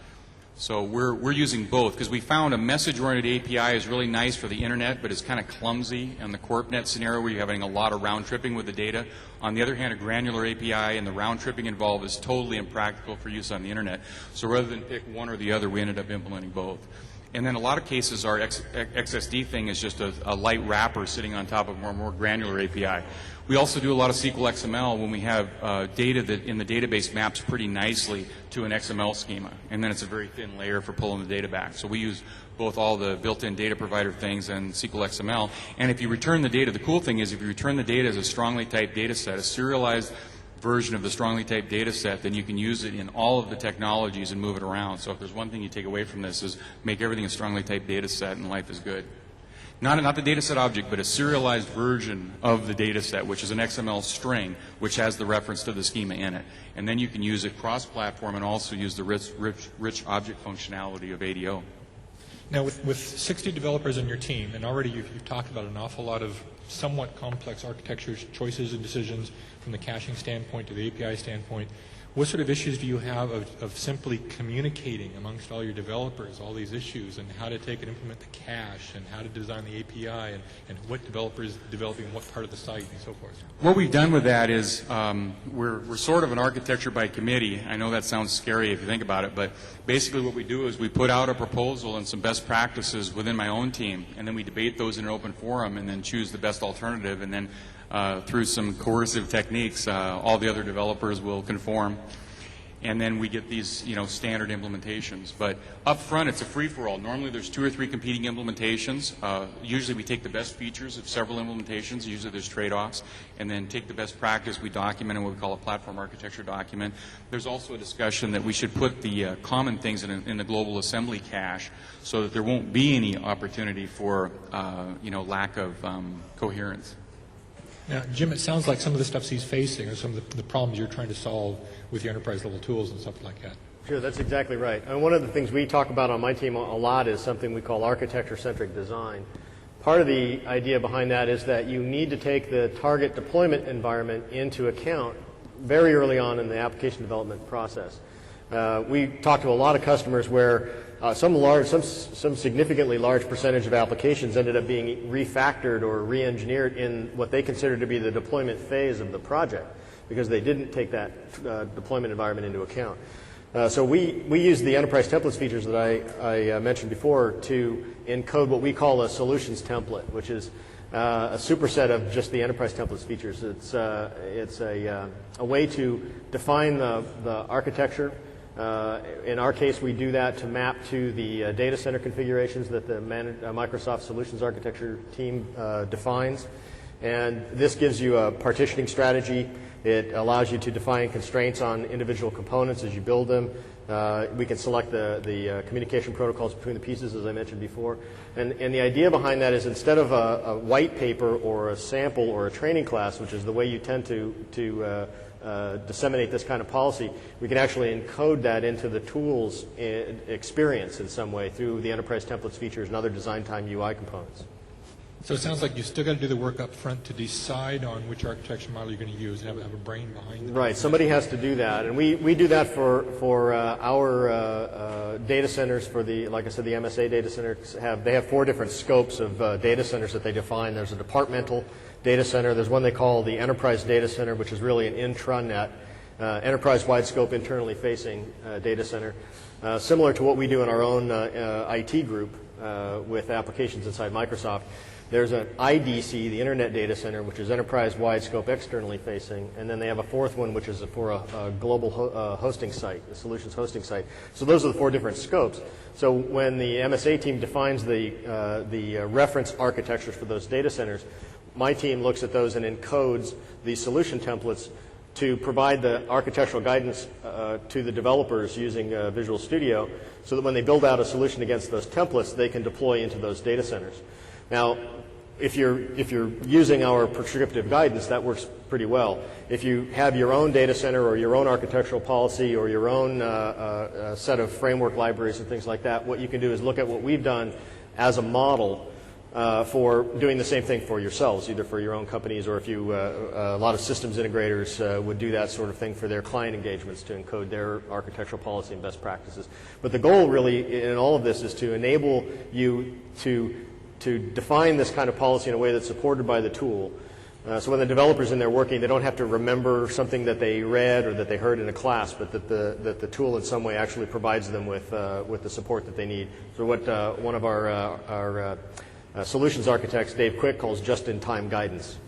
So we're using both because we found a message-oriented API is really nice for the internet, but it's kind of clumsy in the CorpNet scenario where you're having a lot of round-tripping with the data. On the other hand, a granular API and the round-tripping involved is totally impractical for use on the internet. So rather than pick one or the other, we ended up implementing both. And then a lot of cases, our XSD thing is just a light wrapper sitting on top of a more granular API. We also do a lot of SQL XML when we have data that in the database maps pretty nicely to an XML schema. And then it's a very thin layer for pulling the data back. So we use both all the built-in data provider things and SQL XML. And if you return the data, the cool thing is if you return the data as a strongly typed data set, a serialized version of the strongly typed data set, then you can use it in all of the technologies and move it around. So if there's one thing you take away from this is make everything a strongly typed data set and life is good. not the data set object, but a serialized version of the data set, which is an XML string, which has the reference to the schema in it. And then you can use it cross-platform and also use the rich object functionality of ADO. Now, with 60 developers on your team, and already you've talked about an awful lot of somewhat complex architecture choices and decisions from the caching standpoint to the API standpoint, what sort of issues do you have of simply communicating amongst all your developers, all these issues, and how to take and implement the cache, and how to design the API, and what developers developing what part of the site, and so forth? What we've done with that is we're sort of an architecture by committee. I know that sounds scary if you think about it, but basically what we do is we put out a proposal and some best practices within my own team, and then we debate those in an open forum and then choose the best alternative, and then through some coercive techniques, all the other developers will conform, and then we get these, standard implementations. But up front, it's a free-for-all. Normally, there's 2 or 3 competing implementations. Usually, we take the best features of several implementations. Usually, there's trade-offs, and then take the best practice. We document in what we call a platform architecture document. There's also a discussion that we should put the common things in the global assembly cache, so that there won't be any opportunity for, lack of coherence. Now, Jim, it sounds like some of the stuff he's facing are some of the problems you're trying to solve with your enterprise-level tools and stuff like that. Sure, that's exactly right. And one of the things we talk about on my team a lot is something we call architecture-centric design. Part of the idea behind that is that you need to take the target deployment environment into account very early on in the application development process. We talked to a lot of customers where some significantly large percentage of applications ended up being refactored or re-engineered in what they consider to be the deployment phase of the project because they didn't take that deployment environment into account. So we use the enterprise templates features that I mentioned before to encode what we call a solutions template, which is a superset of just the enterprise templates features. It's a way to define the architecture. In our case, we do that to map to the data center configurations that the Microsoft Solutions Architecture team defines. And this gives you a partitioning strategy. It allows you to define constraints on individual components as you build them. We can select the communication protocols between the pieces, as I mentioned before. And the idea behind that is instead of a white paper or a sample or a training class, which is the way you tend to disseminate this kind of policy, we can actually encode that into the tools experience in some way through the enterprise templates features and other design time UI components. So it sounds like you still got to do the work up front to decide on which architecture model you're going to use and have a brain behind it. Right. Somebody has to do that, and we do that for our data centers. For the, like I said, the MSA data centers they have 4 different scopes of data centers that they define. There's a departmental data center. There's one they call the enterprise data center, which is really an intranet, enterprise-wide scope, internally facing data center, similar to what we do in our own IT group with applications inside Microsoft. There's an IDC, the Internet Data Center, which is enterprise-wide scope, externally facing, and then they have a 4th one, which is for a global hosting site, a solutions hosting site. So those are the 4 different scopes. So when the MSA team defines the reference architectures for those data centers, my team looks at those and encodes the solution templates to provide the architectural guidance to the developers using Visual Studio, so that when they build out a solution against those templates, they can deploy into those data centers. Now, if you're using our prescriptive guidance, that works pretty well. If you have your own data center or your own architectural policy or your own set of framework libraries and things like that, what you can do is look at what we've done as a model for doing the same thing for yourselves, either for your own companies or if you, a lot of systems integrators would do that sort of thing for their client engagements to encode their architectural policy and best practices. But the goal really in all of this is to enable you to define this kind of policy in a way that's supported by the tool. So when the developer's in there working, they don't have to remember something that they read or that they heard in a class, but that the tool in some way actually provides them with the support that they need. So what one of our solutions architects, Dave Quick, calls just-in-time guidance.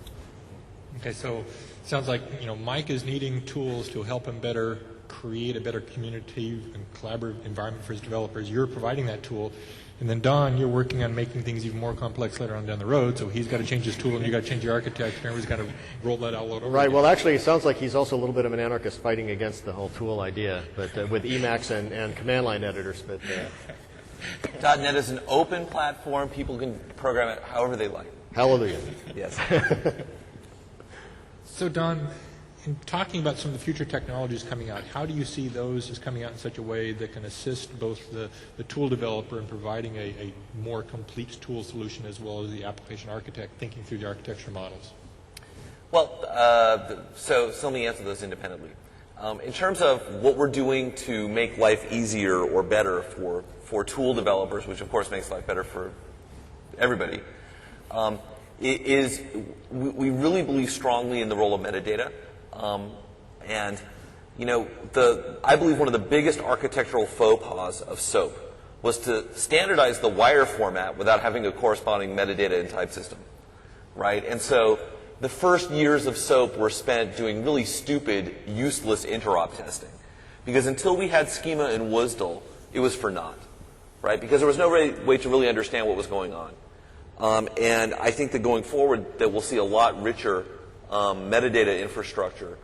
Okay, so it sounds like Mike is needing tools to help him better create a better community and collaborative environment for his developers. You're providing that tool. And then Don, you're working on making things even more complex later on down the road, so he's got to change his tool and you've got to change your architecture, and everybody's got to roll that all over. Right, well actually it sounds like he's also a little bit of an anarchist fighting against the whole tool idea, but with Emacs and command line editors. But .NET is an open platform. People can program it however they like. Hallelujah. Yes. So, Don, in talking about some of the future technologies coming out, how do you see those as coming out in such a way that can assist both the tool developer in providing a more complete tool solution as well as the application architect thinking through the architecture models? Well, so let me answer those independently. In terms of what we're doing to make life easier or better for tool developers, which of course makes life better for everybody, we really believe strongly in the role of metadata. And, you know, I believe one of the biggest architectural faux pas of SOAP was to standardize the wire format without having a corresponding metadata and type system, right? And so the first years of SOAP were spent doing really stupid, useless interop testing. Because until we had schema and WSDL, it was for naught, right? Because there was no way to really understand what was going on. And I think that going forward that we'll see a lot richer metadata infrastructure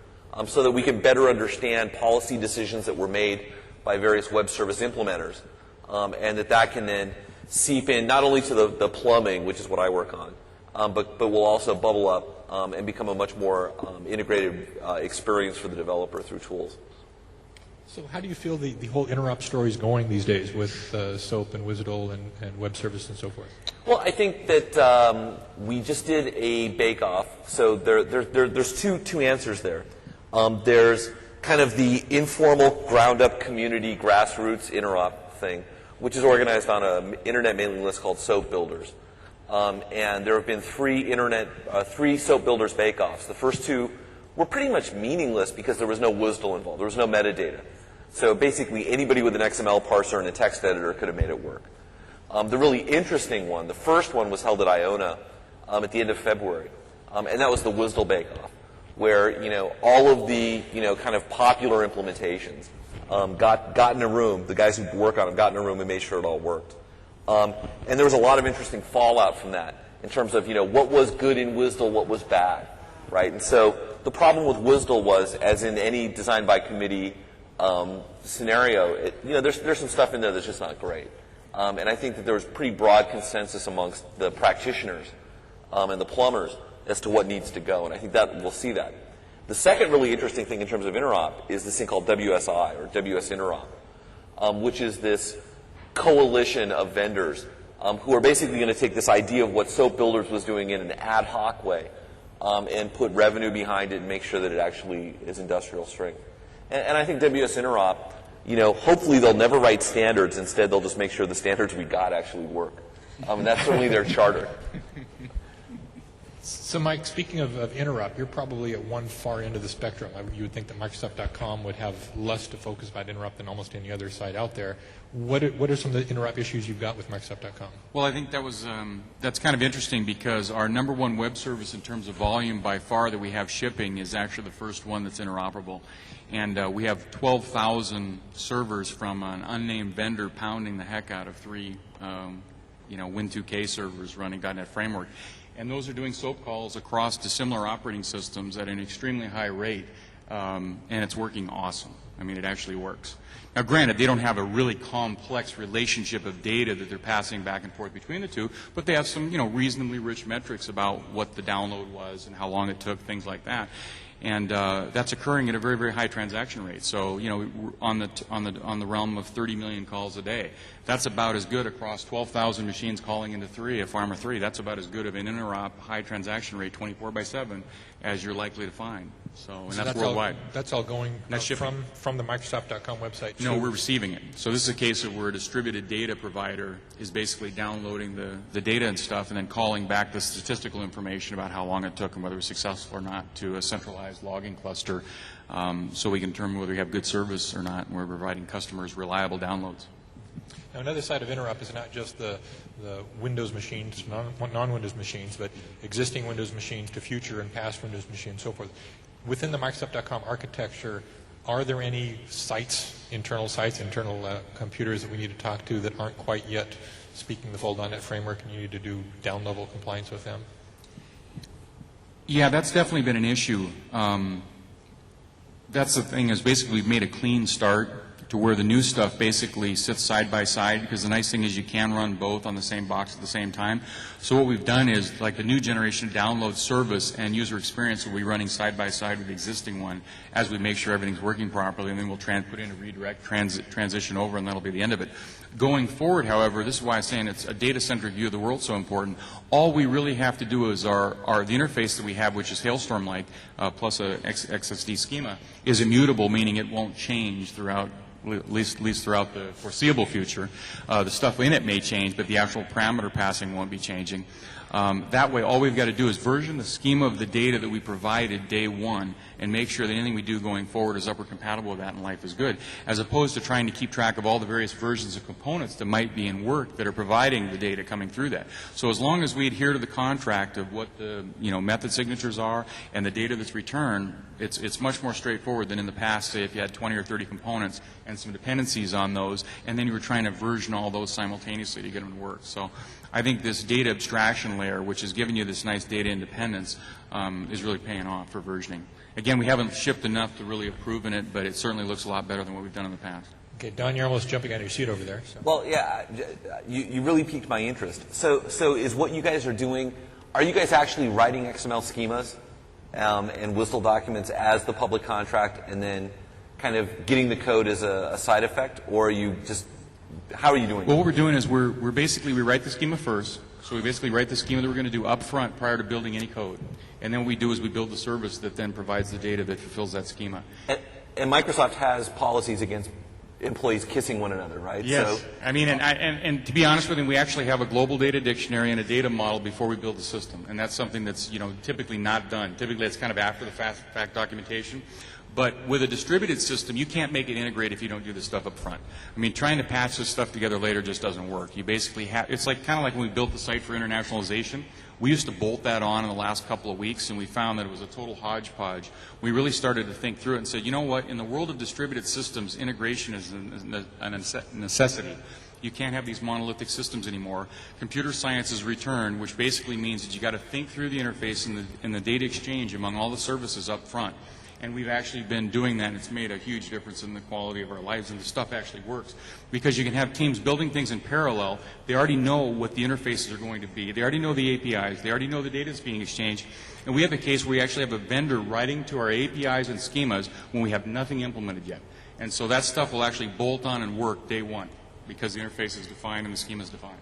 so that we can better understand policy decisions that were made by various web service implementers. And that can then seep in not only to the plumbing, which is what I work on, but will also bubble up and become a much more integrated experience for the developer through tools. So how do you feel the whole interop story is going these days with SOAP and WSDL and web service and so forth? Well, I think that we just did a bake-off. So there's two answers there. There's kind of the informal ground-up community grassroots interop thing, which is organized on an internet mailing list called SOAP Builders. And there have been three SOAP Builders bake-offs. The first two were pretty much meaningless because there was no WSDL involved. There was no metadata. So basically anybody with an XML parser and a text editor could have made it work. The really interesting one, the first one was held at Iona at the end of February. And that was the WSDL bake-off, where all of the kind of popular implementations got in a room. The guys who work on them got in a room and made sure it all worked. And there was a lot of interesting fallout from that in terms of what was good in WSDL, what was bad, right? And so the problem with WSDL was, as in any design by committee scenario, there's some stuff in there that's just not great. And I think that there was pretty broad consensus amongst the practitioners and the plumbers as to what needs to go, and I think that we'll see that. The second really interesting thing in terms of interop is this thing called WSI, or WS Interop, which is this coalition of vendors who are basically going to take this idea of what SOAP Builders was doing in an ad hoc way and put revenue behind it and make sure that it actually is industrial strength. And I think WS Interop, hopefully they'll never write standards. Instead, they'll just make sure the standards we got actually work. And that's certainly their charter. So, Mike, speaking of interop, you're probably at one far end of the spectrum. You would think that Microsoft.com would have less to focus about interop than almost any other site out there. What are some of the interop issues you've got with Microsoft.com? Well, I think that's kind of interesting because our number one web service in terms of volume by far that we have shipping is actually the first one that's interoperable. And we have 12,000 servers from an unnamed vendor pounding the heck out of three Win2K servers running .NET Framework. And those are doing SOAP calls across dissimilar operating systems at an extremely high rate, and it's working awesome. I mean, it actually works. Now, granted, they don't have a really complex relationship of data that they're passing back and forth between the two, but they have some, reasonably rich metrics about what the download was and how long it took, things like that. And that's occurring at a very, very high transaction rate. So, on the realm of 30 million calls a day, that's about as good across 12,000 machines calling into a Farmer 3. That's about as good of an interop high transaction rate 24/7 as you're likely to find. So that's worldwide. That's all going shipping from the Microsoft.com website? No, we're receiving it. So this is a case of where a distributed data provider is basically downloading the data and stuff and then calling back the statistical information about how long it took and whether it was successful or not to a centralized logging cluster so we can determine whether we have good service or not and we're providing customers reliable downloads. Now, another side of interop is not just the Windows machines, non-Windows machines, but existing Windows machines to future and past Windows machines and so forth. Within the Microsoft.com architecture, are there any internal computers that we need to talk to that aren't quite yet speaking the full .NET framework and you need to do down-level compliance with them? Yeah, that's definitely been an issue. That's the thing is basically we've made a clean start to where the new stuff basically sits side by side, because the nice thing is you can run both on the same box at the same time. So what we've done is, like the new generation download service and user experience will be running side by side with the existing one as we make sure everything's working properly, and then we'll put in a redirect transition over, and that'll be the end of it. Going forward, however, this is why I'm saying it's a data-centric view of the world so important. All we really have to do is the interface that we have, which is Hailstorm-like, plus a XSD schema, is immutable, meaning it won't change throughout, at least throughout the foreseeable future. The stuff in it may change, but the actual parameter passing won't be changing. That way, all we've got to do is version the schema of the data that we provided day one and make sure that anything we do going forward is upward compatible with that and life is good, as opposed to trying to keep track of all the various versions of components that might be in work that are providing the data coming through that. So as long as we adhere to the contract of what the method signatures are and the data that's returned, it's much more straightforward than in the past, say if you had 20 or 30 components and some dependencies on those, and then you were trying to version all those simultaneously to get them to work. So I think this data abstraction layer, which is giving you this nice data independence, is really paying off for versioning. Again, we haven't shipped enough to really have proven it, but it certainly looks a lot better than what we've done in the past. Okay, Don, you're almost jumping out of your seat over there. So. Well, yeah, you really piqued my interest. So is what you guys are doing, are you guys actually writing XML schemas and WSDL documents as the public contract and then kind of getting the code as a side effect, or are you just, how are you doing Well, what we're doing is we write the schema first. So we basically write the schema that we're going to do up front prior to building any code. And then what we do is we build the service that then provides the data that fulfills that schema. And Microsoft has policies against employees kissing one another, right? Yes. So, I mean, and to be honest with you, we actually have a global data dictionary and a data model before we build the system. And that's something that's, typically not done. Typically it's kind of after the fact documentation. But with a distributed system, you can't make it integrate if you don't do this stuff up front. I mean, trying to patch this stuff together later just doesn't work. You basically have, it's like kind of like when we built the site for internationalization. We used to bolt that on in the last couple of weeks, and we found that it was a total hodgepodge. We really started to think through it and said, you know what, in the world of distributed systems, integration is a necessity. You can't have these monolithic systems anymore. Computer science is returned, which basically means that you got to think through the interface and the data exchange among all the services up front. And we've actually been doing that, and it's made a huge difference in the quality of our lives, and the stuff actually works. Because you can have teams building things in parallel. They already know what the interfaces are going to be. They already know the APIs. They already know the data is being exchanged. And we have a case where we actually have a vendor writing to our APIs and schemas when we have nothing implemented yet. And so that stuff will actually bolt on and work day one because the interface is defined and the schema is defined.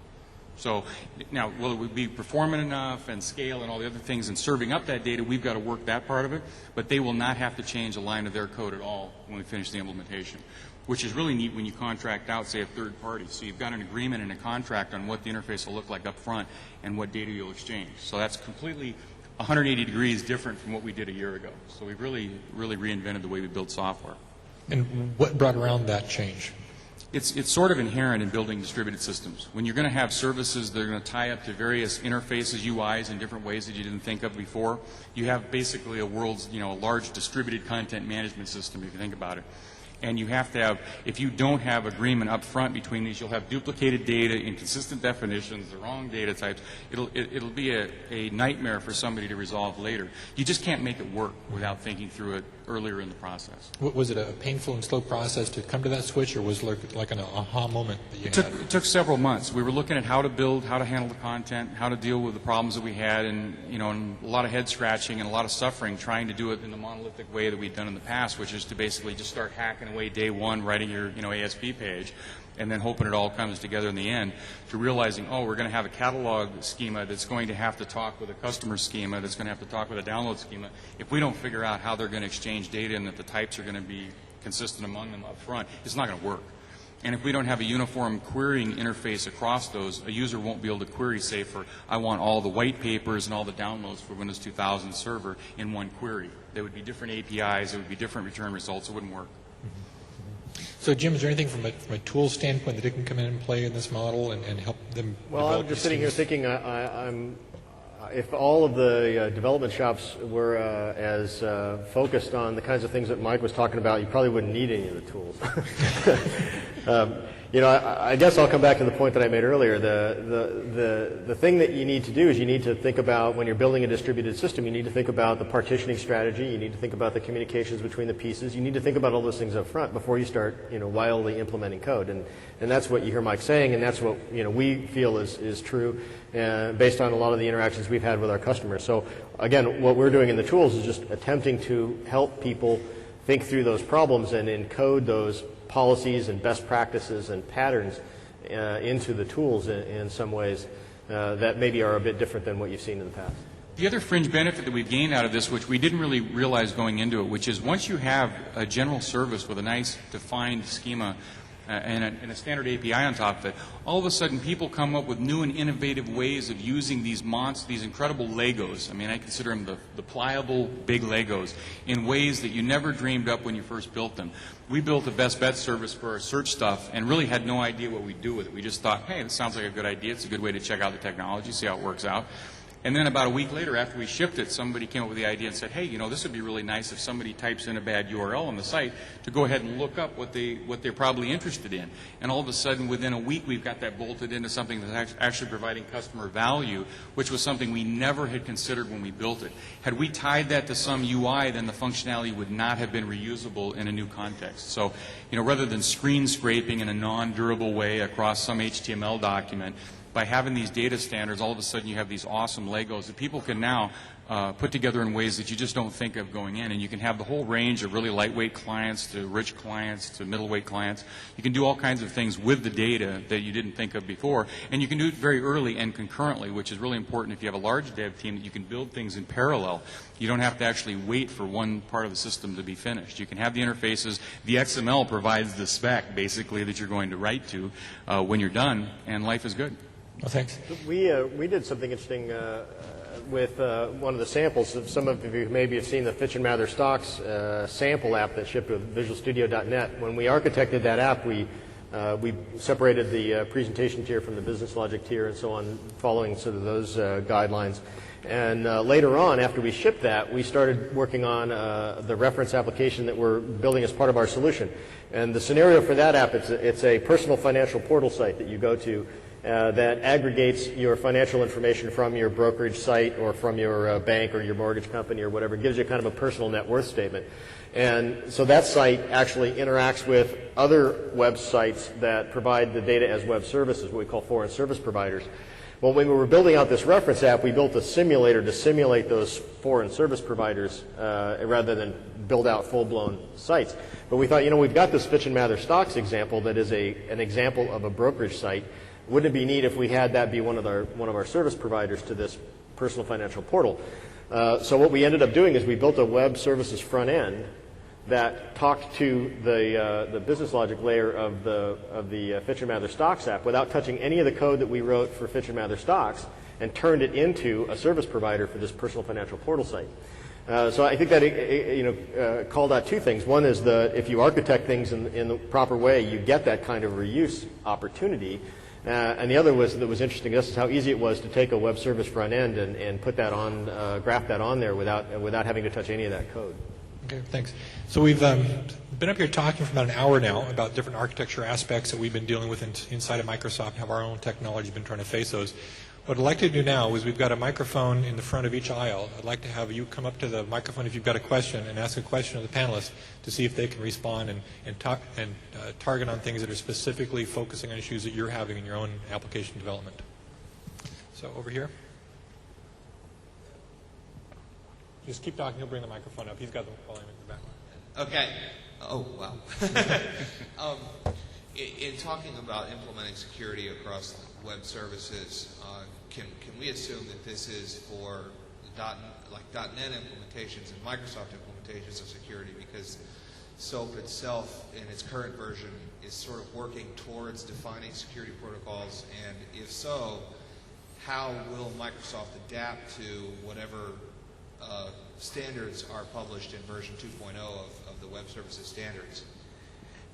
So now, will it be performant enough and scale and all the other things and serving up that data? We've got to work that part of it, but they will not have to change a line of their code at all when we finish the implementation, which is really neat when you contract out, say, a third party. So you've got an agreement and a contract on what the interface will look like up front and what data you'll exchange. So that's completely 180 degrees different from what we did a year ago. So we've really reinvented the way we build software. And what brought around that change? It's sort of inherent in building distributed systems. When you're going to have services that are going to tie up to various interfaces, UIs, in different ways that you didn't think of before, you have basically a world's, a large distributed content management system, if you think about it. And you have to have, if you don't have agreement up front between these, you'll have duplicated data, inconsistent definitions, the wrong data types. It'll be a nightmare for somebody to resolve later. You just can't make it work without thinking through it earlier in the process. Was it a painful and slow process to come to that switch, or was it like an aha moment that you had? It took several months. We were looking at how to build, how to handle the content, how to deal with the problems that we had, and and a lot of head scratching and a lot of suffering trying to do it in the monolithic way that we'd done in the past, which is to basically just start hacking away day one, writing your ASP page, and then hoping it all comes together in the end, to realizing, we're going to have a catalog schema that's going to have to talk with a customer schema, that's going to have to talk with a download schema. If we don't figure out how they're going to exchange data and that the types are going to be consistent among them up front, it's not going to work. And if we don't have a uniform querying interface across those, a user won't be able to query, say, for I want all the white papers and all the downloads for Windows 2000 server in one query. There would be different APIs, there would be different return results, it wouldn't work. So, Jim, is there anything from a tool standpoint that it can come in and play in this model and help them Well, I'm just sitting here thinking, if all of the development shops were as focused on the kinds of things that Mike was talking about, you probably wouldn't need any of the tools. You know, I guess I'll come back to the point that I made earlier. The thing that you need to do is you need to think about, when you're building a distributed system, you need to think about the partitioning strategy, you need to think about the communications between the pieces, you need to think about all those things up front before you start, you know, wildly implementing code. And that's what you hear Mike saying, and that's what, you know, we feel is true based on a lot of the interactions we've had with our customers. So again, what we're doing in the tools is just attempting to help people think through those problems and encode those policies and best practices and patterns into the tools in some ways that maybe are a bit different than what you've seen in the past. The other fringe benefit that we've gained out of this, which we didn't really realize going into it, which is once you have a general service with a nice defined schema and a standard API on top of it, all of a sudden people come up with new and innovative ways of using these incredible Legos. I mean, I consider them the pliable big Legos in ways that you never dreamed up when you first built them. We built a best bet service for our search stuff and really had no idea what we'd do with it. We just thought, hey, this sounds like a good idea. It's a good way to check out the technology, see how it works out. And then about a week later, after we shipped it, somebody came up with the idea and said, hey, you know, this would be really nice if somebody types in a bad URL on the site to go ahead and look up what they're probably interested in. And all of a sudden, within a week, we've got that bolted into something that's actually providing customer value, which was something we never had considered when we built it. Had we tied that to some UI, then the functionality would not have been reusable in a new context. So, you know, rather than screen scraping in a non-durable way across some HTML document, by having these data standards, all of a sudden you have these awesome Legos that people can now put together in ways that you just don't think of going in. And you can have the whole range of really lightweight clients to rich clients to middleweight clients. You can do all kinds of things with the data that you didn't think of before. And you can do it very early and concurrently, which is really important if you have a large dev team, that you can build things in parallel. You don't have to actually wait for one part of the system to be finished. You can have the interfaces. The XML provides the spec, basically, that you're going to write to when you're done, and life is good. Well, thanks. We did something interesting with one of the samples. Some of you maybe have seen the Fitch and Mather Stocks sample app that shipped with VisualStudio.net. When we architected that app, we separated the presentation tier from the business logic tier and so on, following sort of those guidelines. And later on, after we shipped that, we started working on the reference application that we're building as part of our solution. And the scenario for that app, it's a personal financial portal site that you go to that aggregates your financial information from your brokerage site or from your bank or your mortgage company or whatever. It gives you kind of a personal net worth statement. And so that site actually interacts with other websites that provide the data as web services, what we call foreign service providers. Well, when we were building out this reference app, we built a simulator to simulate those foreign service providers rather than build out full-blown sites. But we thought, you know, we've got this Fitch and Mather Stocks example that is an example of a brokerage site. Wouldn't it be neat if we had that be one of our service providers to this personal financial portal? So what we ended up doing is we built a web services front end that talked to the business logic layer of the Fitch and Mather Stocks app without touching any of the code that we wrote for Fitch and Mather Stocks, and turned it into a service provider for this personal financial portal site. So I think that called out two things. One is if you architect things in the proper way, you get that kind of reuse opportunity. And the other that was interesting. This is how easy it was to take a web service front end and put that on, graph that on there without having to touch any of that code. Okay, thanks. So we've been up here talking for about an hour now about different architecture aspects that we've been dealing with inside of Microsoft, how our own technology has been trying to face those. What I'd like to do now is we've got a microphone in the front of each aisle. I'd like to have you come up to the microphone if you've got a question and ask a question of the panelists to see if they can respond and target on things that are specifically focusing on issues that you're having in your own application development. So over here. Just keep talking. He'll bring the microphone up. He's got the volume in the back. Okay. Oh, wow. In talking about implementing security across web services, can we assume that this is for .NET implementations and Microsoft implementations of security, because SOAP itself in its current version is sort of working towards defining security protocols, and if so, how will Microsoft adapt to whatever standards are published in version 2.0 of the web services standards?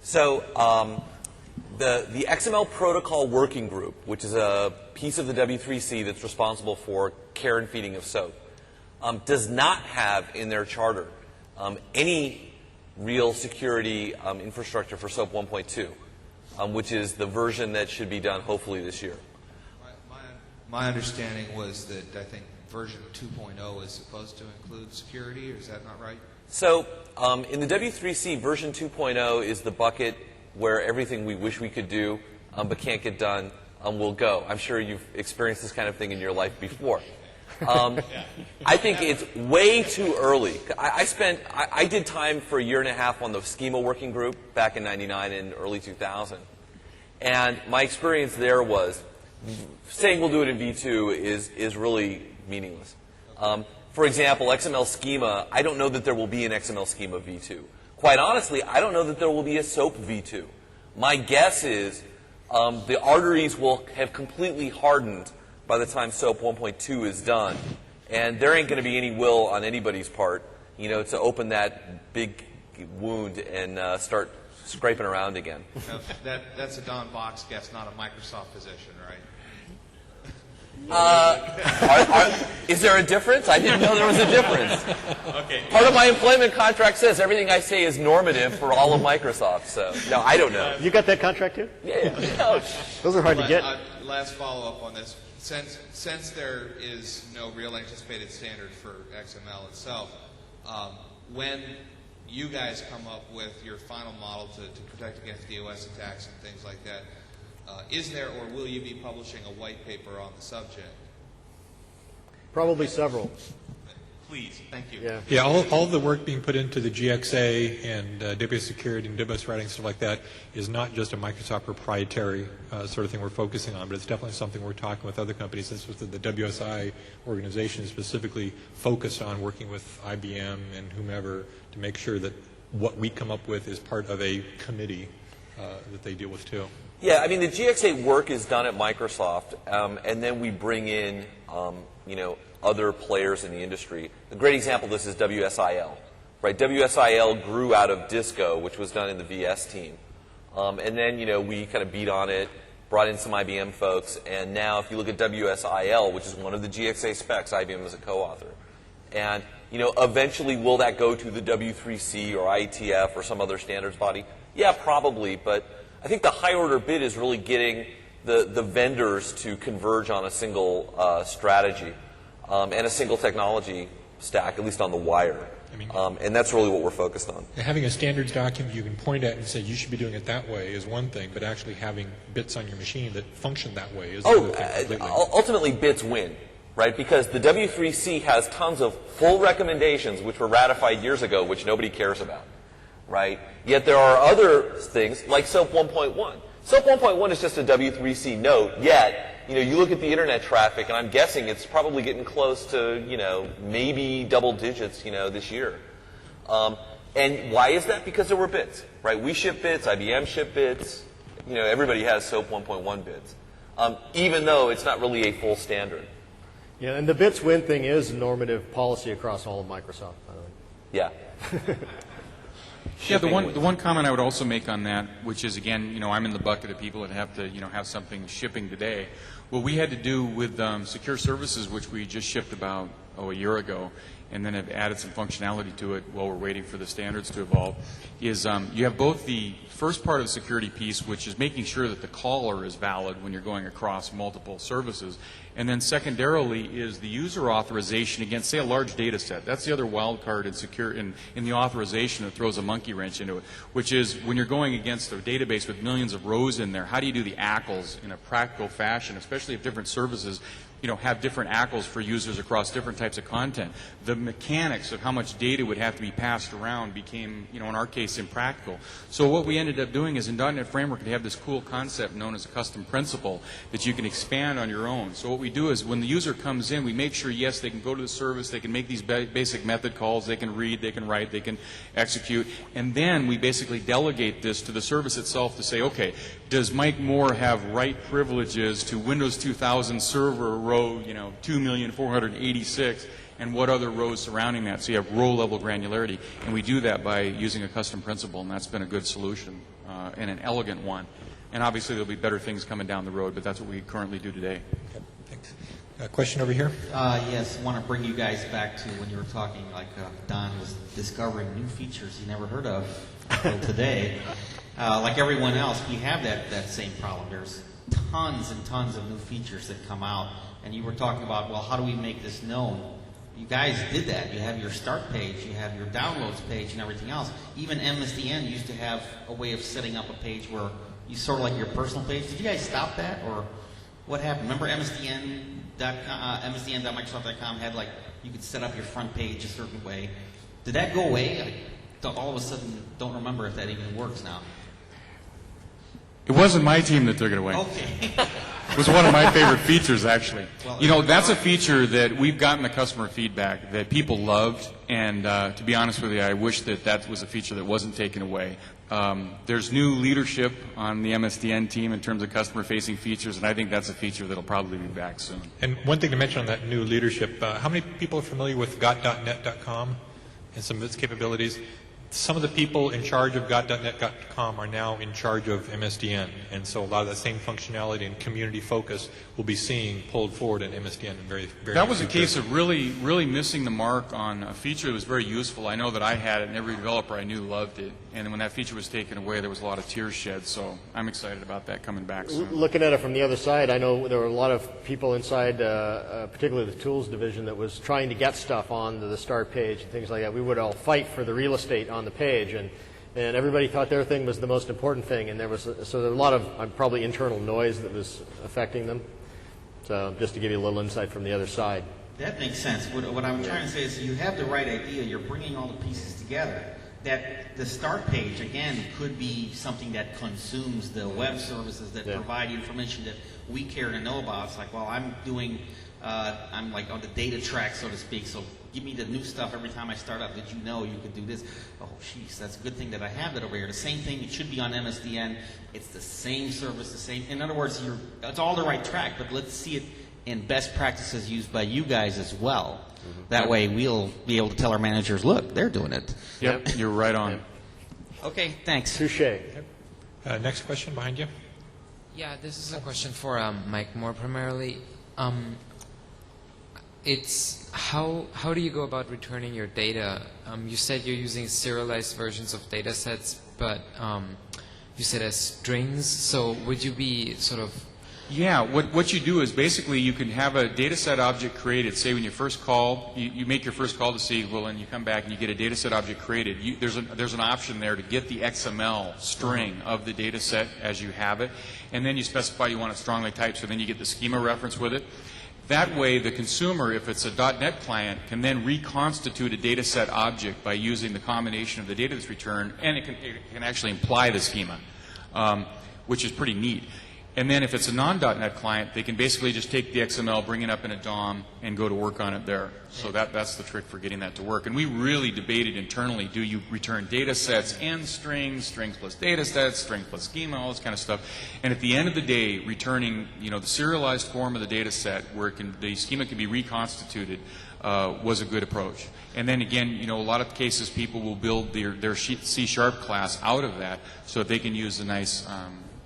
So the XML protocol working group, which is a piece of the W3C that's responsible for care and feeding of SOAP, does not have in their charter any real security infrastructure for SOAP 1.2. which is the version that should be done hopefully this year. My understanding was that I think version 2.0 is supposed to include security, or is that not right? So in the W3C, version 2.0 is the bucket where everything we wish we could do but can't get done will go. I'm sure you've experienced this kind of thing in your life before. I think it's way too early. I did time for a year and a half on the schema working group back in '99 and early 2000. And my experience there was saying we'll do it in V2 is really meaningless. For example, XML schema, I don't know that there will be an XML schema V2. Quite honestly, I don't know that there will be a SOAP V2. My guess is the arteries will have completely hardened by the time SOAP 1.2 is done. And there ain't going to be any will on anybody's part, to open that big wound and start scraping around again. Now, that's a Don Box guess, not a Microsoft position, right? Is there a difference? I didn't know there was a difference. Okay. Part of my employment contract says everything I say is normative for all of Microsoft. So, no, I don't know. You got that contract too? Yeah. No. Those are hard to get. Last follow-up on this. Since there is no real anticipated standard for XML itself, when you guys come up with your final model to protect against DOS attacks and things like that, is there or will you be publishing a white paper on the subject? Probably several. Please, thank you. Yeah, all the work being put into the GXA and database security and DBus writing, stuff like that, is not just a Microsoft proprietary sort of thing we're focusing on, but it's definitely something we're talking with other companies. This was the WSI organization specifically focused on working with IBM and whomever to make sure that what we come up with is part of a committee that they deal with too. Yeah, I mean, the GXA work is done at Microsoft, and then we bring in, other players in the industry. A great example of this is WSIL, right? WSIL grew out of Disco, which was done in the VS team. And then, we kind of beat on it, brought in some IBM folks, and now if you look at WSIL, which is one of the GXA specs, IBM is a co-author. And, eventually will that go to the W3C or IETF or some other standards body? Yeah, probably, but I think the high order bid is really getting the vendors to converge on a single strategy and a single technology stack, at least on the wire. And that's really what we're focused on. Having a standards document you can point at and say you should be doing it that way is one thing, but actually having bits on your machine that function that way is another thing completely. Ultimately, bits win, right? Because the W3C has tons of full recommendations which were ratified years ago, which nobody cares about. Right? Yet there are other things like SOAP 1.1. SOAP 1.1 is just a W3C note, yet, you look at the internet traffic, and I'm guessing it's probably getting close to, maybe double digits, this year. And why is that? Because there were bits, right? We ship bits, IBM ship bits, everybody has SOAP 1.1 bits, even though it's not really a full standard. Yeah, and the bits win thing is a normative policy across all of Microsoft, by the way. Yeah. Yeah, the one comment I would also make on that, which is, again, I'm in the bucket of people that have to, have something shipping today. What we had to do with secure services, which we just shipped about, a year ago, and then have added some functionality to it while we're waiting for the standards to evolve, is you have both the first part of the security piece, which is making sure that the caller is valid when you're going across multiple services, and then secondarily is the user authorization against, say, a large data set. That's the other wild card in the authorization that throws a monkey wrench into it, which is when you're going against a database with millions of rows in there, how do you do the ACLs in a practical fashion, especially if different services have different ACLs for users across different types of content. The mechanics of how much data would have to be passed around became, in our case, impractical. So what we ended up doing is in .NET Framework, we have this cool concept known as a custom principle that you can expand on your own. So what we do is when the user comes in, we make sure, yes, they can go to the service, they can make these basic method calls, they can read, they can write, they can execute, and then we basically delegate this to the service itself to say, okay, does Mike Moore have write privileges to Windows 2000 server row, 2,486,000, and what other rows surrounding that? So you have row-level granularity, and we do that by using a custom principle, and that's been a good solution and an elegant one. And obviously there'll be better things coming down the road, but that's what we currently do today. Okay, thanks. A question over here? Yes, I want to bring you guys back to when you were talking, like Don was discovering new features he never heard of until today. Like everyone else, we have that same problem. There's tons and tons of new features that come out, and you were talking about, well, how do we make this known? You guys did that. You have your start page, you have your downloads page, and everything else. Even MSDN used to have a way of setting up a page where you sort of like your personal page. Did you guys stop that, or what happened? Remember MSDN.Microsoft.com had like you could set up your front page a certain way. Did that go away? All of a sudden, don't remember if that even works now. It wasn't my team that took it away. Okay. It was one of my favorite features, actually. You know, that's a feature that we've gotten the customer feedback that people loved, and to be honest with you, I wish that that was a feature that wasn't taken away. There's new leadership on the MSDN team in terms of customer-facing features, and I think that's a feature that'll probably be back soon. And one thing to mention on that new leadership, how many people are familiar with got.net.com and some of its capabilities? Some of the people in charge of got.net.com are now in charge of MSDN, and so a lot of that same functionality and community focus we'll be seeing pulled forward in MSDN in very That was a case of really missing the mark on a feature that was very useful. I know that I had it, and every developer I knew loved it. And when that feature was taken away, there was a lot of tears shed. So I'm excited about that coming back soon. Looking at it from the other side, I know there were a lot of people inside, particularly the tools division, that was trying to get stuff on the start page and things like that. We would all fight for the real estate on the page, and everybody thought their thing was the most important thing. And there was there was a lot of probably internal noise that was affecting them. So just to give you a little insight from the other side. That makes sense. What I'm trying to say is you have the right idea. You're bringing all the pieces together. That the start page, again, could be something that consumes the web services that provide information that we care to know about. It's like, well, I'm doing, I'm like on the data track, so to speak, so give me the new stuff every time I start up. Did you know you could do this? Oh, jeez, that's a good thing that I have that over here. The same thing, it should be on MSDN. It's the same service, the same. In other words, it's all the right track, but let's see it in best practices used by you guys as well. That way we'll be able to tell our managers, look, they're doing it. Yep, you're right on. Okay, thanks. Touche. Next question behind you. Yeah, this is a question for Mike more primarily. It's how do you go about returning your data? You said you're using serialized versions of data sets, but you said as strings. So would you be sort of... Yeah, what you do is basically you can have a data set object created. Say when you first call, you make your first call to SQL, and you come back and you get a data set object created. There's an option there to get the XML string of the data set as you have it, and then you specify you want it strongly typed, so then you get the schema reference with it. That way, the consumer, if it's a .NET client, can then reconstitute a data set object by using the combination of the data that's returned, and it can actually imply the schema, which is pretty neat. And then if it's a non.NET client, they can basically just take the XML, bring it up in a DOM, and go to work on it there. So that's the trick for getting that to work. And we really debated internally, do you return data sets and strings, strings plus data sets, string plus schema, all this kind of stuff. And at the end of the day, returning the serialized form of the data set where the schema can be reconstituted was a good approach. And then again, a lot of cases people will build their C# class out of that so that they can use the nice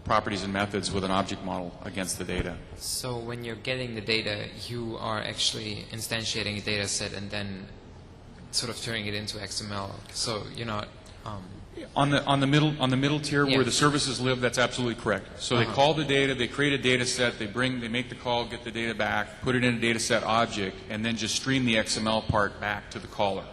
properties and methods with an object model against the data. So when you're getting the data, you are actually instantiating a data set and then sort of turning it into XML. So you're not... On the middle tier where the services live, that's absolutely correct. So they call the data, they create a data set, they make the call, get the data back, put it in a data set object, and then just stream the XML part back to the caller.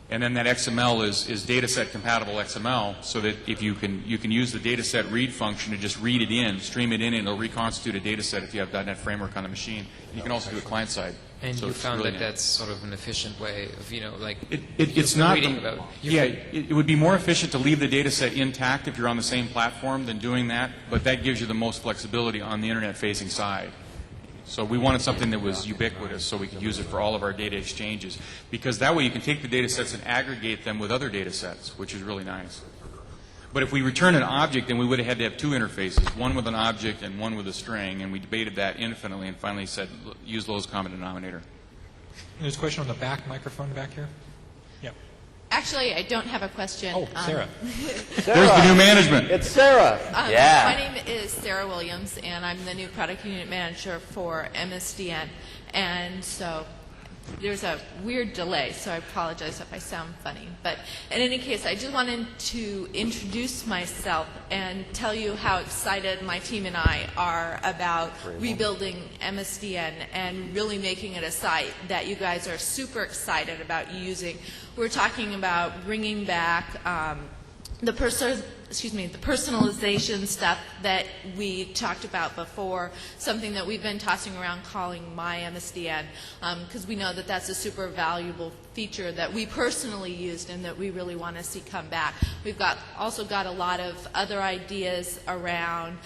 And then that XML is dataset compatible XML, so that if you can use the dataset read function to just read it in, stream it in, and it'll reconstitute a dataset if you have .NET Framework on the machine. You can also do it client side. And so you found really that that's sort of an efficient way of it's not. It would be more efficient to leave the dataset intact if you're on the same platform than doing that, but that gives you the most flexibility on the internet-facing side. So we wanted something that was ubiquitous so we could use it for all of our data exchanges. Because that way you can take the data sets and aggregate them with other data sets, which is really nice. But if we return an object, then we would have had to have two interfaces, one with an object and one with a string, and we debated that infinitely and finally said, use lowest common denominator. There's a question on the back microphone back here. Yeah. Actually, I don't have a question. Oh, Sarah. There's the new management. It's Sarah. Yeah. My name is Sarah Williams, and I'm the new product unit manager for MSDN. And so there's a weird delay, so I apologize if I sound funny. But in any case, I just wanted to introduce myself and tell you how excited my team and I are about rebuilding MSDN and really making it a site that you guys are super excited about using. We're talking about bringing back the personalization stuff that we talked about before, something that we've been tossing around calling My MSDN, because we know that that's a super valuable feature that we personally used and that we really want to see come back. We've also got a lot of other ideas around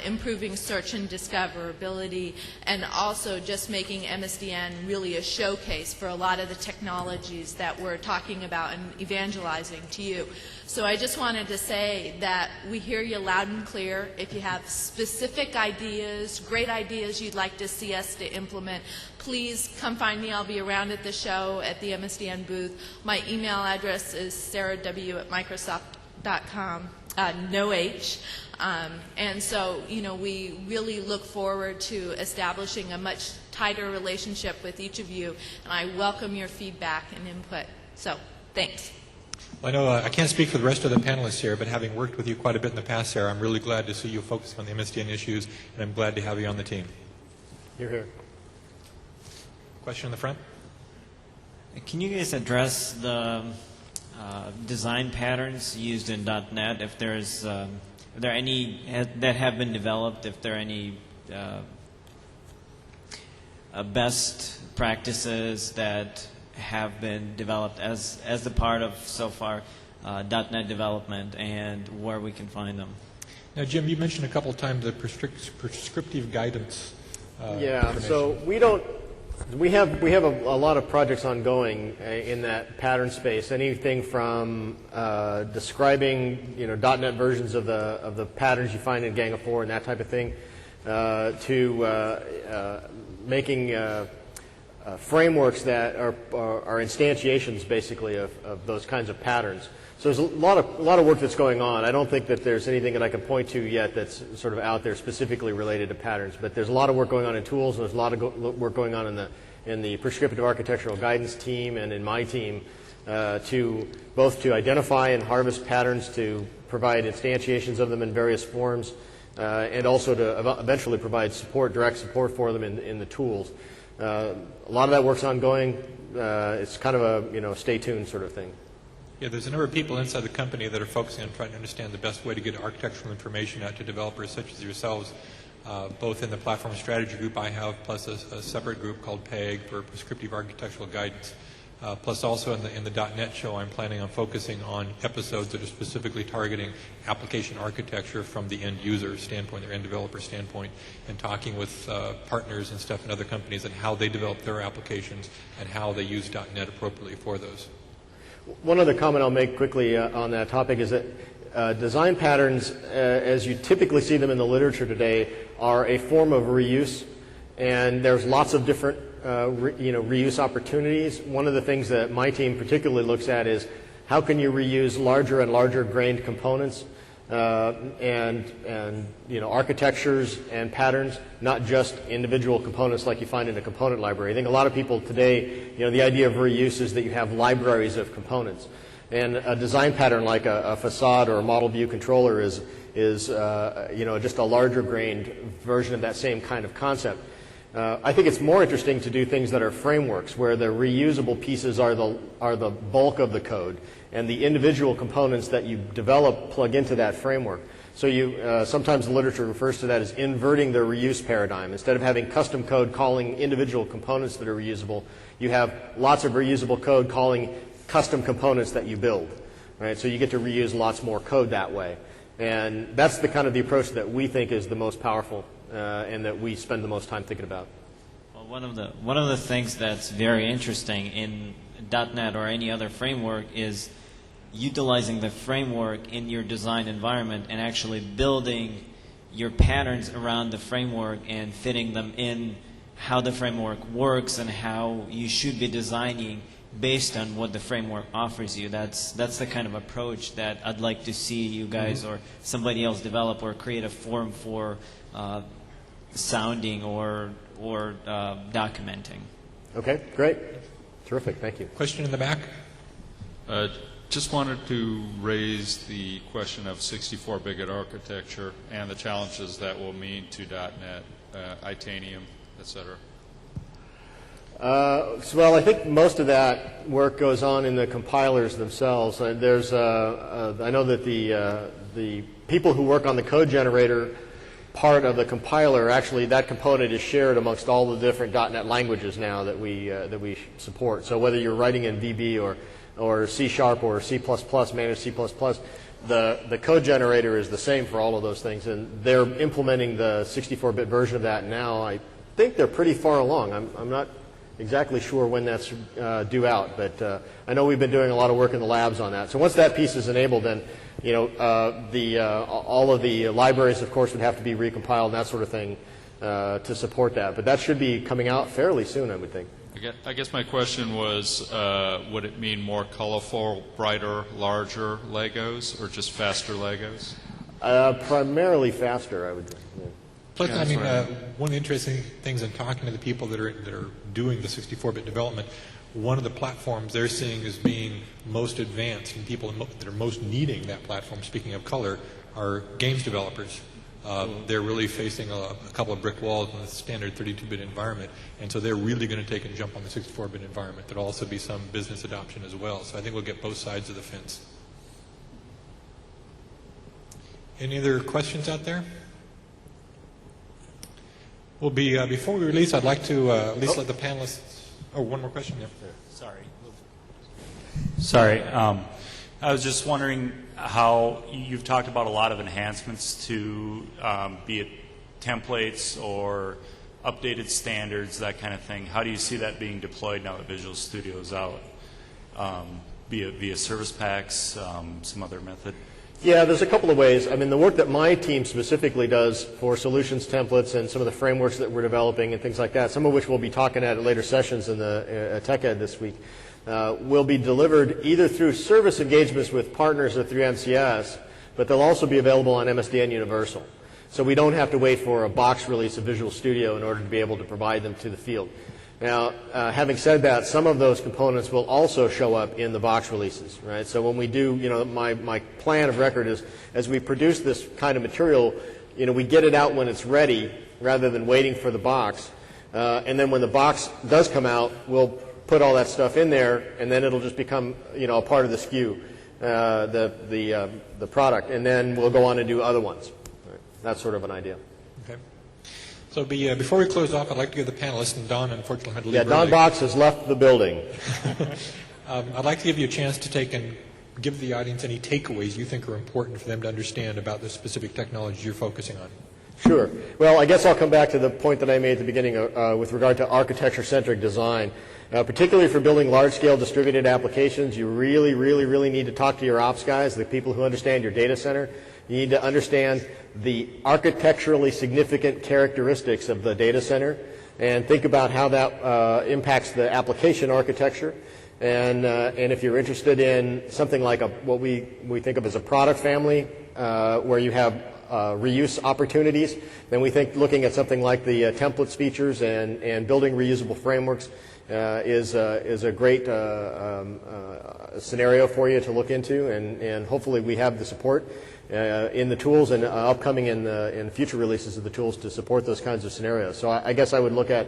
improving search and discoverability, and also just making MSDN really a showcase for a lot of the technologies that we're talking about and evangelizing to you. So I just wanted to say that we hear you loud and clear. If you have specific ideas, great ideas you'd like to see us to implement, please come find me. I'll be around at the show at the MSDN booth. My email address is sarahw@microsoft.com, no H. And so, we really look forward to establishing a much tighter relationship with each of you, and I welcome your feedback and input. So, thanks. Well, I know I can't speak for the rest of the panelists here, but having worked with you quite a bit in the past, Sarah, I'm really glad to see you focusing on the MSDN issues, and I'm glad to have you on the team. You're here. Question in the front? Can you guys address the design patterns used in .NET? If there's, are there any that have been developed? If there are any best practices that have been developed as a part of so far .NET development, and where we can find them? Now, Jim, you mentioned a couple of times the prescriptive guidance. So we have a lot of projects ongoing in that pattern space. Anything from describing .NET versions of the patterns you find in Gang of Four and that type of thing, to making frameworks that are instantiations basically of those kinds of patterns. So there's a lot of work that's going on. I don't think that there's anything that I can point to yet that's sort of out there specifically related to patterns. But there's a lot of work going on in tools, and there's a lot of work going on in the prescriptive architectural guidance team and in my team to identify and harvest patterns, to provide instantiations of them in various forms, and also to eventually provide direct support for them in the tools. A lot of that work's ongoing. It's kind of a stay tuned sort of thing. Yeah, there's a number of people inside the company that are focusing on trying to understand the best way to get architectural information out to developers such as yourselves, both in the platform strategy group I have, plus a separate group called PEG for prescriptive architectural guidance. Plus also in the .NET show, I'm planning on focusing on episodes that are specifically targeting application architecture from the end user standpoint, their end developer standpoint, and talking with partners and stuff in other companies and how they develop their applications and how they use .NET appropriately for those. One other comment I'll make quickly on that topic is that design patterns, as you typically see them in the literature today, are a form of reuse, and there's lots of different reuse opportunities. One of the things that my team particularly looks at is how can you reuse larger and larger grained components and architectures and patterns, not just individual components like you find in a component library. I think a lot of people today, the idea of reuse is that you have libraries of components. And a design pattern like a facade or a model view controller is just a larger grained version of that same kind of concept. I think it's more interesting to do things that are frameworks where the reusable pieces are the bulk of the code, and the individual components that you develop plug into that framework. So sometimes the literature refers to that as inverting the reuse paradigm. Instead of having custom code calling individual components that are reusable, you have lots of reusable code calling custom components that you build. Right? So you get to reuse lots more code that way. And that's the kind of the approach that we think is the most powerful and that we spend the most time thinking about. Well, one of the things that's very interesting in .NET or any other framework is utilizing the framework in your design environment and actually building your patterns around the framework and fitting them in how the framework works and how you should be designing based on what the framework offers you. That's the kind of approach that I'd like to see you guys or somebody else develop, or create a forum for sounding or documenting. Okay, great. Terrific, thank you. Question in the back? Just wanted to raise the question of 64-bit architecture and the challenges that will mean to .NET, Itanium, et cetera. Well, I think most of that work goes on in the compilers themselves. There's, I know that the people who work on the code generator part of the compiler, actually that component is shared amongst all the different .NET languages now that we support. So whether you're writing in VB or C# or C++, managed C++, the code generator is the same for all of those things, and they're implementing the 64-bit version of that now. I think they're pretty far along. I'm not exactly sure when that's due out, but I know we've been doing a lot of work in the labs on that. So once that piece is enabled, then all of the libraries, of course, would have to be recompiled and that sort of thing to support that. But that should be coming out fairly soon, I would think. I guess my question was, would it mean more colorful, brighter, larger Legos, or just faster Legos? Primarily faster, I would think. Yeah. Plus, I mean, one of the interesting things in talking to the people that are doing the 64-bit development, one of the platforms they're seeing as being most advanced and people that are most needing that platform, speaking of color, are games developers. They're really facing a couple of brick walls in the standard 32-bit environment, and so they're really going to take and jump on the 64-bit environment. There'll also be some business adoption as well, so I think we'll get both sides of the fence. Any other questions out there? Well, before we release, I'd like to at least let the panelists... Oh, one more question? Yeah. Sorry. I was just wondering how you've talked about a lot of enhancements to be it templates or updated standards, that kind of thing. How do you see that being deployed now that Visual Studio is out? Via service packs, some other method? Yeah, there's a couple of ways. I mean, the work that my team specifically does for solutions templates and some of the frameworks that we're developing and things like that, some of which we'll be talking at later sessions in the TechEd this week, will be delivered either through service engagements with partners or through MCS, but they'll also be available on MSDN Universal. So we don't have to wait for a box release of Visual Studio in order to be able to provide them to the field. Now, having said that, some of those components will also show up in the box releases, right? So when we do, my plan of record is, as we produce this kind of material, we get it out when it's ready rather than waiting for the box. And then when the box does come out, we'll put all that stuff in there, and then it'll just become, a part of the SKU, the product, and then we'll go on and do other ones. Right? That's sort of an idea. Okay. So before we close off, I'd like to give the panelists, and Don unfortunately had to leave early. Don Box has left the building. I'd like to give you a chance to take and give the audience any takeaways you think are important for them to understand about the specific technology you're focusing on. Sure. Well, I guess I'll come back to the point that I made at the beginning with regard to architecture-centric design. Particularly for building large-scale distributed applications, you really, really, really need to talk to your ops guys, the people who understand your data center. You need to understand the architecturally significant characteristics of the data center and think about how that impacts the application architecture. And if you're interested in something like what we think of as a product family where you have reuse opportunities, then we think looking at something like the templates features and building reusable frameworks is a great scenario for you to look into, and hopefully we have the support in the tools and upcoming in future releases of the tools to support those kinds of scenarios. So I guess I would look at,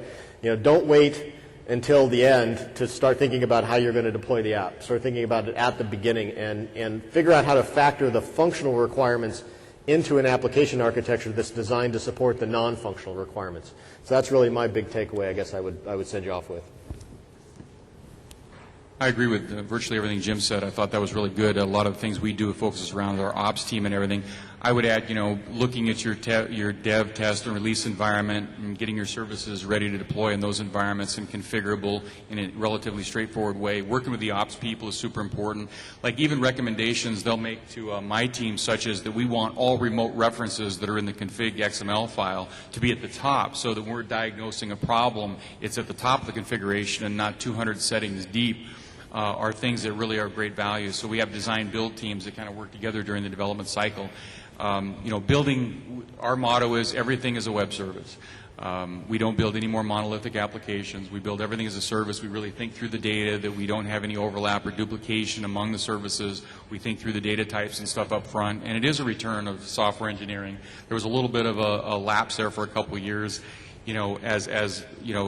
don't wait until the end to start thinking about how you're going to deploy the app. Start thinking about it at the beginning and figure out how to factor the functional requirements into an application architecture that's designed to support the non-functional requirements. So that's really my big takeaway, I guess I would send you off with. I agree with virtually everything Jim said. I thought that was really good. A lot of the things we do focuses around our ops team and everything. I would add, looking at your dev, test, and release environment and getting your services ready to deploy in those environments and configurable in a relatively straightforward way. Working with the ops people is super important. Like even recommendations they'll make to my team, such as that we want all remote references that are in the config XML file to be at the top, so that when we're diagnosing a problem, it's at the top of the configuration and not 200 settings deep. are things that really are of great value. So we have design build teams that kind of work together during the development cycle. Building, our motto is everything is a web service. We don't build any more monolithic applications. We build everything as a service. We really think through the data, that we don't have any overlap or duplication among the services. We think through the data types and stuff up front. And it is a return of software engineering. There was a little bit of a lapse there for a couple of years, as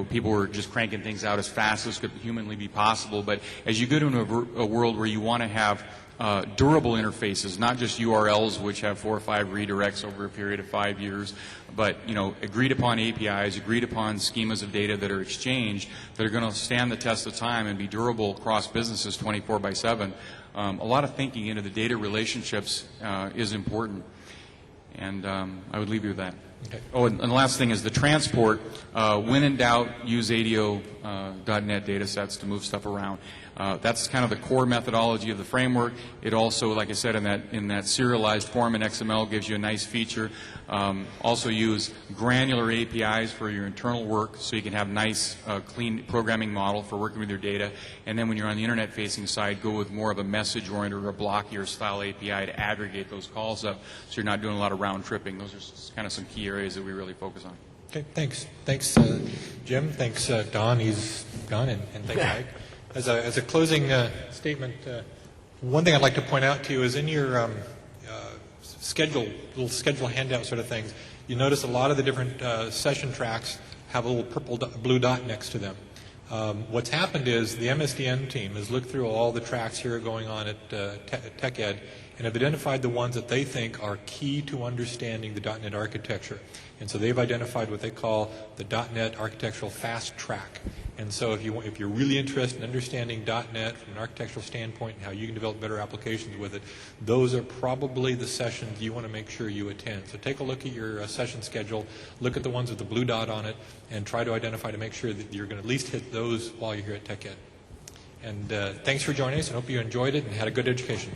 people were just cranking things out as fast as could humanly be possible. But as you go to a world where you want to have durable interfaces, not just URLs which have 4 or 5 redirects over a period of 5 years, but agreed upon APIs, agreed upon schemas of data that are exchanged that are going to stand the test of time and be durable across businesses 24/7. A lot of thinking into the data relationships is important, and I would leave you with that. Okay. Oh, and the last thing is the transport. When in doubt, use ADO.NET data sets to move stuff around. That's kind of the core methodology of the framework. It also, like I said, in that serialized form in XML gives you a nice feature. Also use granular APIs for your internal work, so you can have nice, clean programming model for working with your data. And then when you're on the internet-facing side, go with more of a message-oriented or a blockier style API to aggregate those calls up, so you're not doing a lot of round tripping. Those are kind of some key areas that we really focus on. Okay, thanks. Thanks, Jim. Thanks, Don. He's gone, and thanks, Mike. As a closing statement, one thing I'd like to point out to you is in your little schedule handout sort of things, you notice a lot of the different session tracks have a little blue dot next to them. What's happened is the MSDN team has looked through all the tracks here going on at TechEd and have identified the ones that they think are key to understanding the .NET architecture. And so they've identified what they call the .NET architectural fast track. And so if you're really interested in understanding .NET from an architectural standpoint and how you can develop better applications with it, those are probably the sessions you want to make sure you attend. So take a look at your session schedule, look at the ones with the blue dot on it, and try to identify to make sure that you're going to at least hit those while you're here at TechEd. And thanks for joining us. I hope you enjoyed it and had a good education.